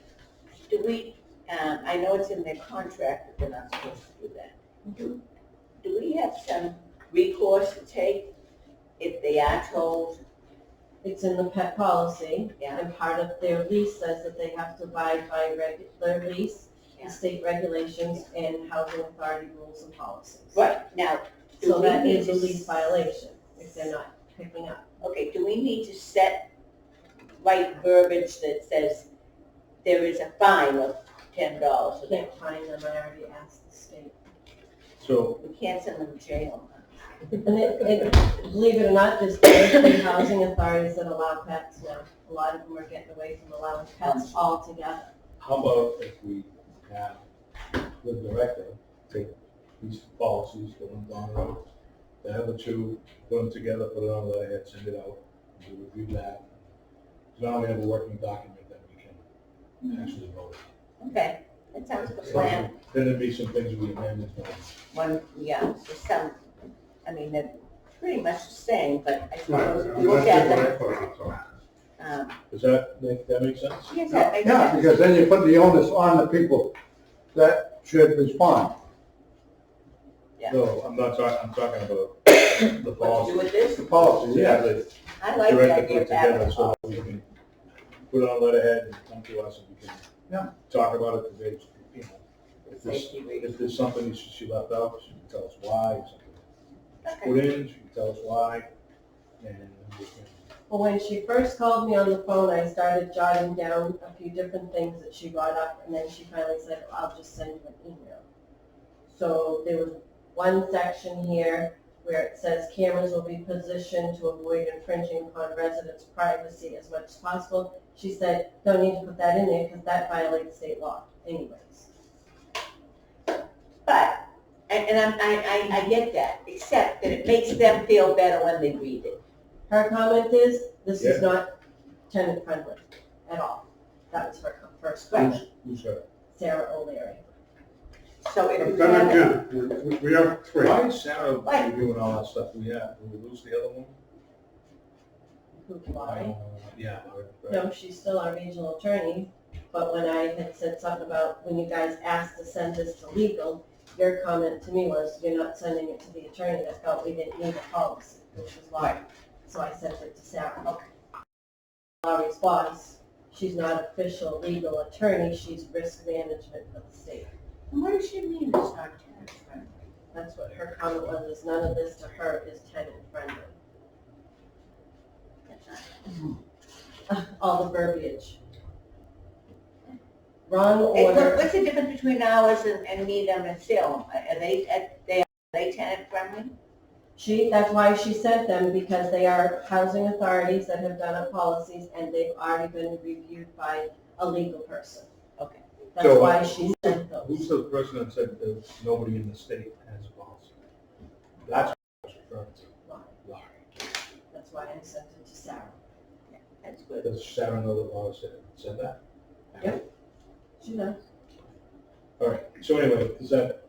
S7: I know it's in their contract that they're not supposed to do that. Do we have some recourse to take if they are told?
S3: It's in the pet policy,
S7: Yeah.
S3: and part of their lease says that they have to abide by their lease,
S7: Yeah.
S3: the state regulations, and housing authority rules and policies.
S7: Right, now, do
S3: So
S7: we
S3: that
S7: need
S3: is a
S7: to,
S3: lease violation if they're not picking up.
S7: okay, do we need to set right verbiage that says there is a fine of $10?
S3: You can't find them, I already asked the state.
S2: So,
S7: We can't send them to jail.
S3: And believe it or not, there's very housing authorities that allow pets now. A lot of them are getting away from allowing pets altogether.
S2: how about if we have the director take these policies, put them down the road, the other two, put them together, put it on letterhead, send it out, we'll review that. So now we have a working document that we can actually vote on.
S7: Okay, that sounds like a plan.
S2: Then there'd be some things we amended.
S7: One, yeah, there's some, I mean, they're pretty much the same, but I
S1: Right,
S7: suppose
S1: I
S7: we
S1: mean,
S7: look
S1: that's
S7: at
S1: what I
S7: them.
S1: put on it, so.
S2: Does that make sense?
S7: Yes, that makes
S8: Yeah,
S7: sense.
S8: because then you put the onus on the people that should respond.
S7: Yeah.
S2: No, I'm talking about the
S7: What to do
S2: policy.
S7: with this?
S8: The policy,
S2: Yeah,
S8: yeah.
S2: the
S7: I like the
S2: director
S7: idea
S2: put
S7: of having
S2: together
S7: a
S2: so
S7: policy.
S2: that we can put it on letterhead and come to us and we can
S8: Yeah.
S2: talk about it today, you know. If there's,
S7: Safety reasons.
S2: if there's something she left out, she can tell us why, if something
S7: Okay.
S2: put in, she can tell us why, and we can.
S3: Well, when she first called me on the phone, I started jotting down a few different things that she brought up, and then she finally said, I'll just send you an email. So there was one section here where it says cameras will be positioned to avoid infringing upon residents' privacy as much as possible. She said, don't need to put that in there because that violates state law anyways.
S7: But, and I get that, except that it makes them feel better when they read it.
S3: Her comment is, this is
S2: Yeah.
S3: not tenant friendly at all. That was her first question,
S2: Who's her?
S3: Sarah O'Leary.
S7: So if
S1: But
S7: you
S1: then
S7: have,
S1: again, we have three.
S2: Why is Sarah
S7: Why?
S2: reviewing all that stuff we have? Did we lose the other one?
S3: Who's lying?
S2: Yeah, right.
S3: No, she's still our regional attorney, but when I had said something about when you guys asked to send this to legal, your comment to me was, you're not sending it to the attorney that felt we didn't need a policy, which was why. So I sent it to Sarah. Okay. Laurie's boss, she's not official legal attorney, she's risk management for the state.
S7: what does she mean it's not tenant friendly?
S3: That's what her comment was, is none of this to her is tenant friendly. All the verbiage. Wrong
S7: Hey,
S3: order.
S7: what's the difference between ours and Needham and Salem? Are they tenant friendly?
S3: That's why she sent them, because they are housing authorities that have done up policies and they've already been reviewed by a legal person.
S7: Okay.
S3: That's
S2: So,
S3: why she sent
S2: Who's
S3: those.
S2: the person that said that nobody in the state has a policy? That's what I was referring to. Laurie.
S3: That's why I sent it to Sarah.
S7: That's good.
S2: Does Sarah know the law said that?
S3: Yep. She knows.
S2: All right, so anyway, does that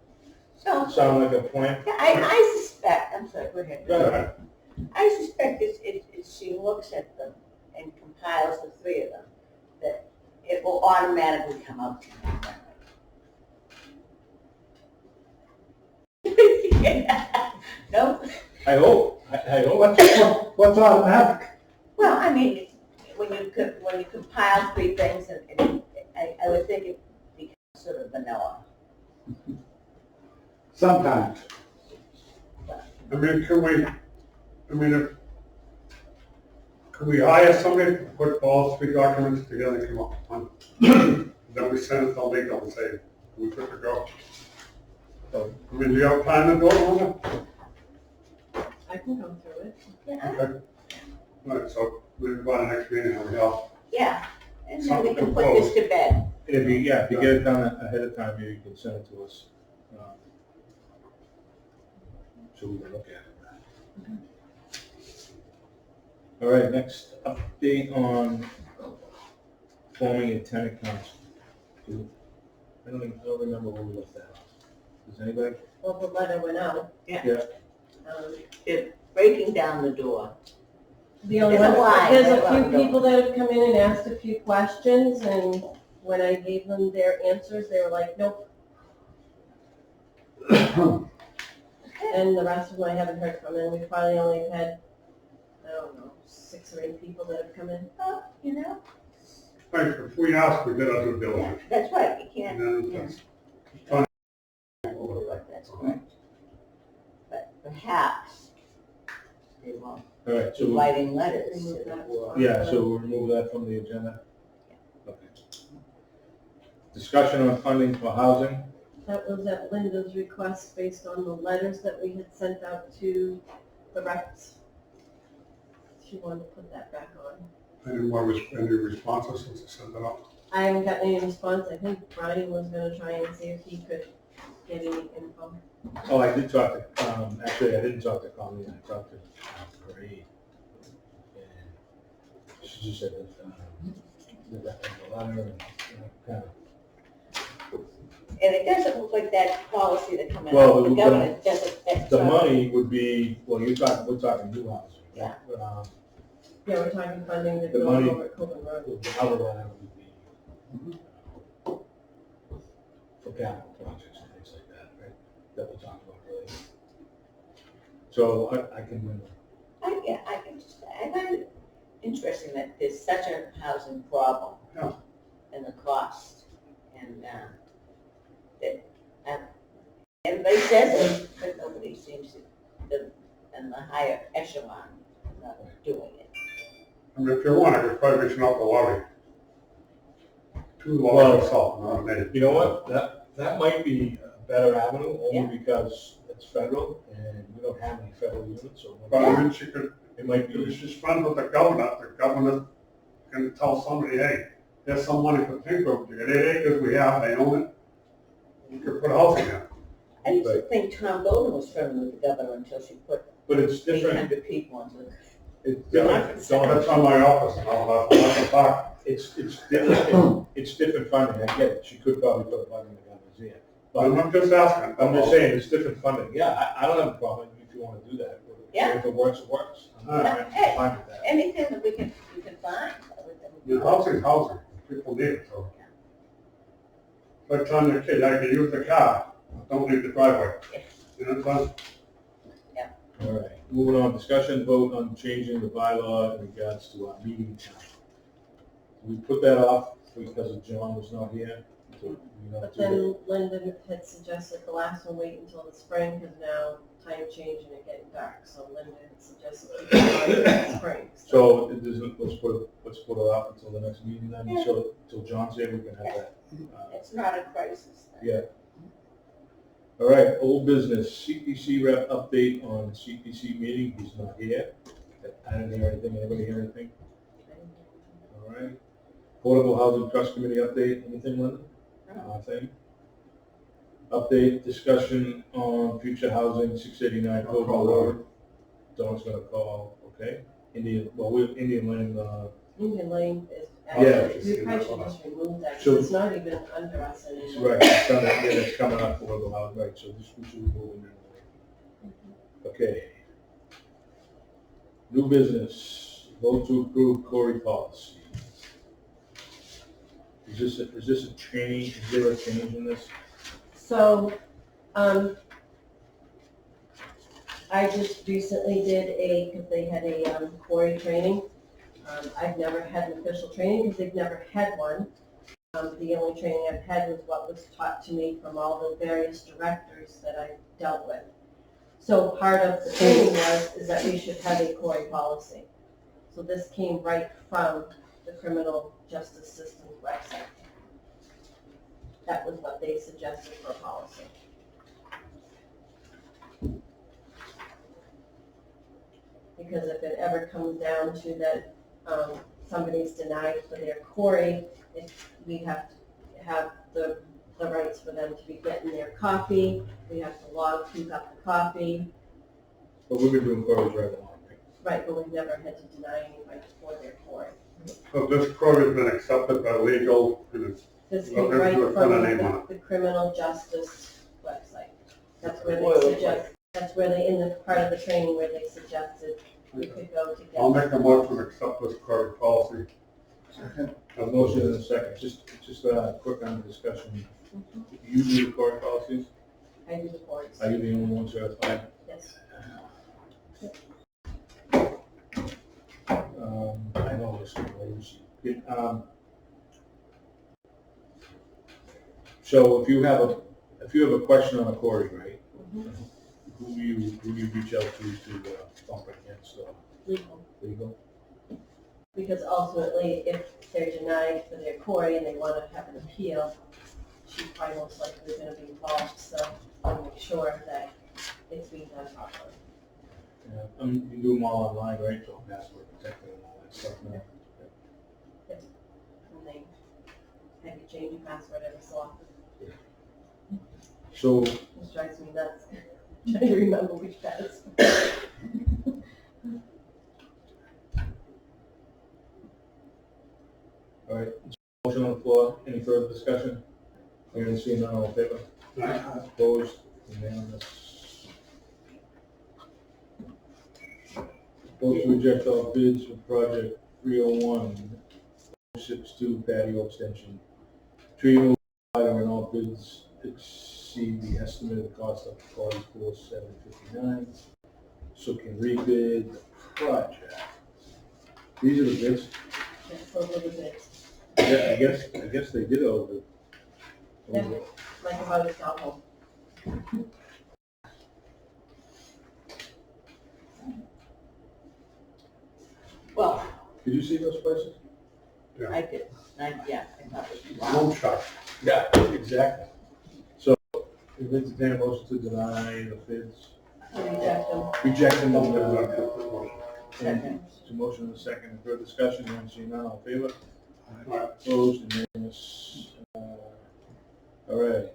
S7: So,
S2: sound like a plan?
S7: yeah, I suspect, I'm sorry, go ahead.
S2: Go ahead.
S7: I suspect if she looks at the and compiles the three of them, that it will automatically come out to me. No?
S2: I hope, I hope.
S8: What's automatic?
S7: Well, I mean, when you compile three things, and I would think it becomes sort of vanilla.
S8: Sometimes.
S1: I mean, can we hire somebody to put all three documents together and come up with one? Then we send it to legal and say, we good to go. I mean, do you have time to do it, Linda?
S3: I can go through it.
S7: Yeah,
S1: Okay. All right, so maybe by the next meeting, we have.
S7: yeah, and then we can put this to bed.
S2: If you get it done ahead of time, maybe you can send it to us. So we can look at it. All right, next update on forming a tenant council. I don't remember where we left that off. Does anybody?
S3: Well, the letter went out.
S2: Yeah.
S7: It's breaking down the door.
S3: The only
S7: It's a
S3: one,
S7: lie,
S3: there's
S7: right,
S3: a
S7: Rhonda?
S3: few people that have come in and asked a few questions, and when I gave them their answers, they were like, nope. And the rest of them I haven't heard from, and we probably only had, I don't know, 6 or 8 people that have come in.
S7: Oh, you know,
S1: Right, if we ask, we did our due
S7: yeah,
S1: diligence.
S7: that's right, you can't.
S1: And then it's
S7: That's correct. But perhaps they won't
S2: All right,
S7: be
S2: so,
S7: writing letters.
S3: Remove that.
S2: yeah, so we'll remove that from the agenda? Okay. Discussion on funding for housing.
S3: That was at Linda's request based on the letters that we had sent out to the reps. She wanted to put that back on.
S1: any responses since I sent that out?
S3: I haven't gotten any response. I think Brian was gonna try and see if he could get any info.
S2: Oh, I did talk to, actually, I didn't talk to Colleen, I talked to Gray. And she just said that, the letter and, kind of.
S7: And it doesn't look like that policy that coming
S2: Well,
S7: out, the
S2: the-
S7: government doesn't.
S2: The money would be, well, we're talking new housing.
S7: Yeah.
S3: Yeah, we're talking funding to
S2: The
S3: go
S2: money-
S3: over at Copeland Road.
S2: The other letter would be for capital projects and things like that, right? That we talked about earlier. So I can,
S7: I can just, I find it interesting that there's such a housing problem.
S1: Yeah.
S7: And the cost, and, that, everybody says it, but nobody seems to, and the higher echelon, not doing it.
S1: I mean, if you want, I could probably reach out to Laurie. Two
S2: Well,
S1: Laurie Salt, not me.
S2: you know what, that might be a better avenue,
S7: Yeah.
S2: only because it's federal, and we don't have any federal units, so
S1: But I mean, she could,
S2: it might
S1: if
S2: be,
S1: she's friends with the governor can tell somebody, hey, there's some money for Tyngsborough, you got 8 acres, we have, they own it. You could put a house in there.
S7: I used to think Tom Bowden was friendly with the governor until she put
S2: but it's different,
S7: 800 people into the.
S2: it's different,
S1: That's on my office, and I'll have to talk.
S2: it's different, it's different funding, I get it, she could probably put a button in the governor's ear.
S1: But
S2: But
S1: I'm just asking.
S2: I'm just saying, it's different funding, yeah, I don't have a problem if you wanna do that.
S7: Yeah.
S2: If it works, it works. I'm
S1: Alright.
S2: fine with that.
S7: Anything that we can find.
S1: You know, housing, people need it, so. Like telling your kid, I can use the car, don't leave the driveway. You know what I'm saying?
S2: All right, moving on, discussion vote on changing the bylaw in regards to our meeting time. We put that off because John was not here, so we don't
S3: But
S2: do that.
S3: then Linda had suggested the last one wait until the spring, because now time change and it getting dark, so Linda had suggested we go on to the spring.
S2: So it doesn't, let's put it off until the next meeting then, so, till John's here, we can have that.
S7: It's not a crisis.
S2: Yeah. All right, old business, CPC rep update on CPC meeting, he's not here. I didn't hear anything, anybody hear anything? All right. Affordable Housing Trust Committee update, anything, Linda? Nothing. Update, discussion on future housing, 689
S1: I'll call
S2: Copeland Road. Dawn's gonna call, okay? Indian Lane,
S3: Indian Lane is,
S2: Yeah.
S3: we probably should just remove that,
S2: So-
S3: because it's not even under us anymore.
S2: right, it's coming up, affordable housing, right, so this, we should remove it. Okay. New business, vote to approve Cory policy. Is this a change, is there a change in this?
S3: So, I just recently did because they had a quarry training. I've never had an official training because they've never had one. The only training I've had was what was taught to me from all the various directors that I've dealt with. So part of the training is that we should have a quarry policy. So this came right from the criminal justice system's website. That was what they suggested for a policy. Because if it ever comes down to that somebody's denied for their quarry, we have to have the rights for them to be getting their copy. We have to keep up the copy.
S2: But we've been doing quarries right along.
S3: Right, but we've never had to deny anybody for their quarry.
S1: So this quote has been accepted by legal, and it's,
S3: This
S1: Well,
S3: came right
S1: there's
S3: from
S1: a name on
S3: the criminal justice website. That's where they suggest, that's where they, in the part of the training where they suggested we could go to get.
S1: I'll make a motion to accept this quarry policy.
S2: A motion in a second, just quick on the discussion. You do the quarry policies?
S3: I do the boards.
S2: Are you the only one certified?
S3: Yes.
S2: I know this is so if you have a question on a quarry, right?
S3: Mhm.
S2: Who do you reach out to bump against legal?
S3: Because ultimately, if they're denied for their quarry and they want to have an appeal, she's probably most likely going to be involved, so I'll make sure that it's being done properly.
S2: Yeah, you can do them all online, right? So password protected and all that stuff now.
S3: And they have you change your password every so often.
S2: So
S3: Which drives me nuts, trying to remember which password.
S2: all right, motion on the floor. Any further discussion? Hearing seen none, all in favor? Opposed? Unanimous. Vote to reject all bids for project 301-62 patio extension. Tree removal item and all bids exceed the estimated cost of $44,759. So can rebid the project. These are the bids.
S3: That's a little bit,
S2: Yeah, I guess they did over.
S3: Yeah. like about a double.
S7: Well,
S2: Did you see those prices?
S7: I did, I thought it was wow.
S1: Home shot.
S2: Yeah, exactly. So, we entertain a motion to deny the bids.
S3: Reject them.
S2: Reject them.
S7: Second.
S2: To motion in a second, further discussion, hearing seen none, all in favor?
S1: Aye.
S2: Opposed, unanimous. All right,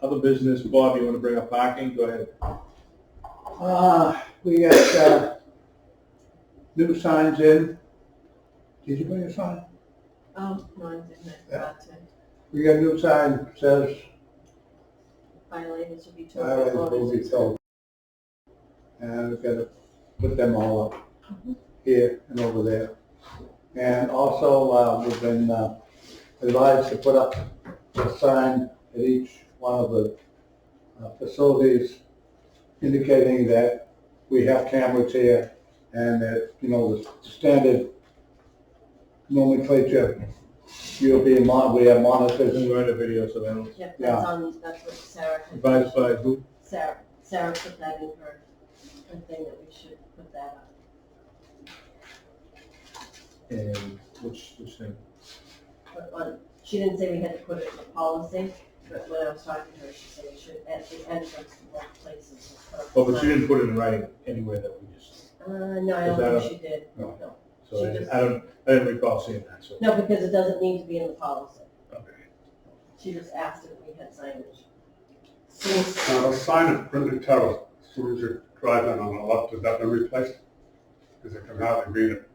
S2: other business, Bob, you want to bring up parking? Go ahead.
S8: We got, new signs in. Did you bring a sign?
S3: No, I didn't, I forgot to.
S8: We got a new sign that says,
S3: Violators should be
S8: "Violators
S3: told.
S8: will be towed." And we've got to put them all up here and over there. And also, we've been advised to put up a sign at each one of the facilities indicating that we have cameras here and that, the standard nomenclature, we have monitors.
S2: We're in a video surveillance.
S3: Yep,
S8: Yeah.
S3: that's what Sarah,
S2: Advised by who?
S3: Sarah put that in her thing that we should put that up.
S2: And which thing?
S3: But she didn't say we had to put it in the policy, but when I was talking to her, she said we should, at the entrance to both places.
S2: Oh, but she didn't put it in writing anywhere that we just,
S3: No, I
S2: Is that
S3: don't think she did,
S2: no.
S3: no.
S2: so
S3: She just-
S2: I didn't recall seeing that, so.
S3: No, because it doesn't need to be in the policy.
S2: Okay.
S3: She just asked if we had signage.
S1: Now, the sign at Brindley Terrace, as soon as you drive in on the left, has that been replaced? Because it can hardly read it.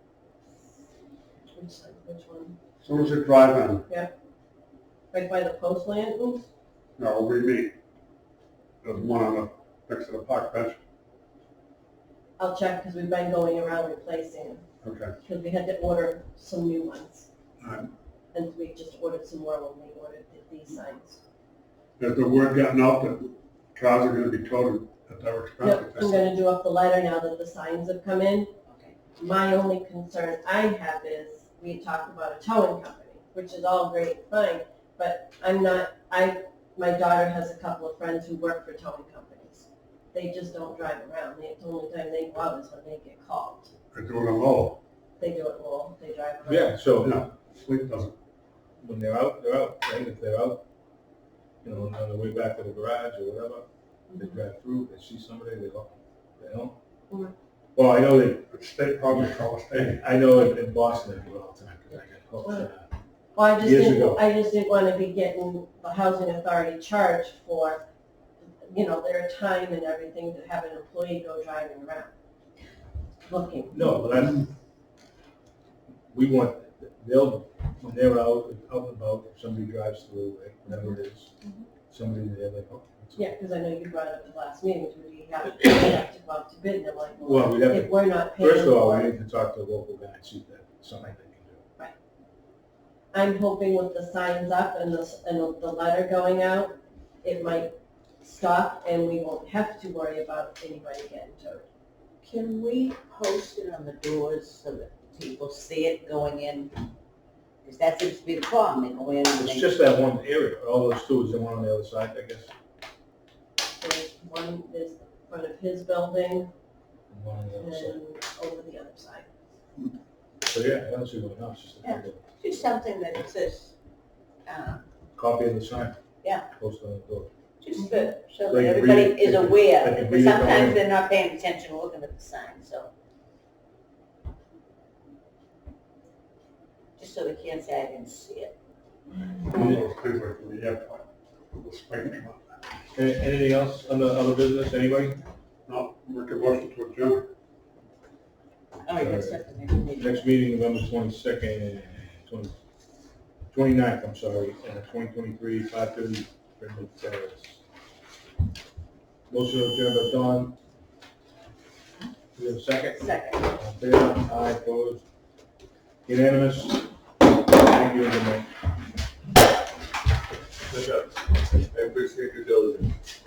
S3: Which one?
S1: As soon as you drive in,
S3: Right by the post lanterns?
S1: we meet. There's one on the, next to the park bench.
S3: I'll check, because we've been going around replacing them.
S1: Okay.
S3: because we had to order some new ones.
S1: Alright.
S3: And we just ordered some more when we ordered these signs.
S1: Has the word gotten out that cars are gonna be towed at their expense?
S3: Yep, I'm gonna do up the letter now that the signs have come in.
S7: Okay.
S3: My only concern I have is, we talked about a towing company, which is all great and fine, but my daughter has a couple of friends who work for towing companies. They just don't drive around. The only time they go out is when they get called.
S1: They're doing them all.
S3: They do it all, they drive around.
S2: Yeah, so
S1: Yeah, sleep doesn't.
S2: when they're out, right? If they're out, you know, on the way back to the garage or whatever, they drive through, they see somebody, they don't.
S3: Mhm.
S2: Well, I know that,
S1: It's state probably call a state.
S2: I know in Boston they do it all the time, because I get called,
S3: Well,
S2: Years ago.
S3: I just didn't want to be getting the housing authority charged for, their time and everything to have an employee go driving around, looking.
S2: no, but we want, when they're out and about, if somebody drives through, right, whatever it is, somebody there, they go.
S3: Yeah, because I know you brought it up at the last meeting, we have to go out to bid, and I'm like,
S2: Well, we'd have
S3: if
S2: to,
S3: we're not paying
S2: first of all,
S3: for
S2: we
S3: it.
S2: need to talk to the local guy and see if that's something they can do.
S3: I'm hoping with the signs up and the letter going out, it might stop and we won't have to worry about anybody getting towed.
S7: Can we post it on the doors so that people see it going in? Because that seems to be the problem, they go in and
S2: It's
S7: they.
S2: just that one area, all those two, is the one on the other side, I guess,
S3: There's the front of his building
S2: and one on the other side.
S3: and over the other side.
S2: So, yeah, I don't see what else, just a
S7: Yeah. Just something that says,
S2: copy of the sign.
S7: Yeah.
S2: Post on the door.
S7: just so
S2: They
S7: that
S2: can read
S7: everybody
S2: it,
S7: is
S2: they can-
S7: aware,
S2: they can
S7: because
S2: read it going
S7: sometimes
S2: in.
S7: they're not paying attention, looking at the sign, so. Just so they can't say I didn't see it.
S1: One of those things like in the airport, the spectrum.
S2: Anything else on the other business, anybody?
S1: No, make a motion to adjourn.
S7: Oh, I got stuff in there.
S2: Next meeting, November 22nd, 29th, I'm sorry, 2023, 5:30, Brentwood Terrace. Motion to adjourn by Dawn. Do we have a second?
S7: Second.
S2: All in favor? Aye, opposed? Unanimous? Thank you, good night.
S6: I appreciate your diligence.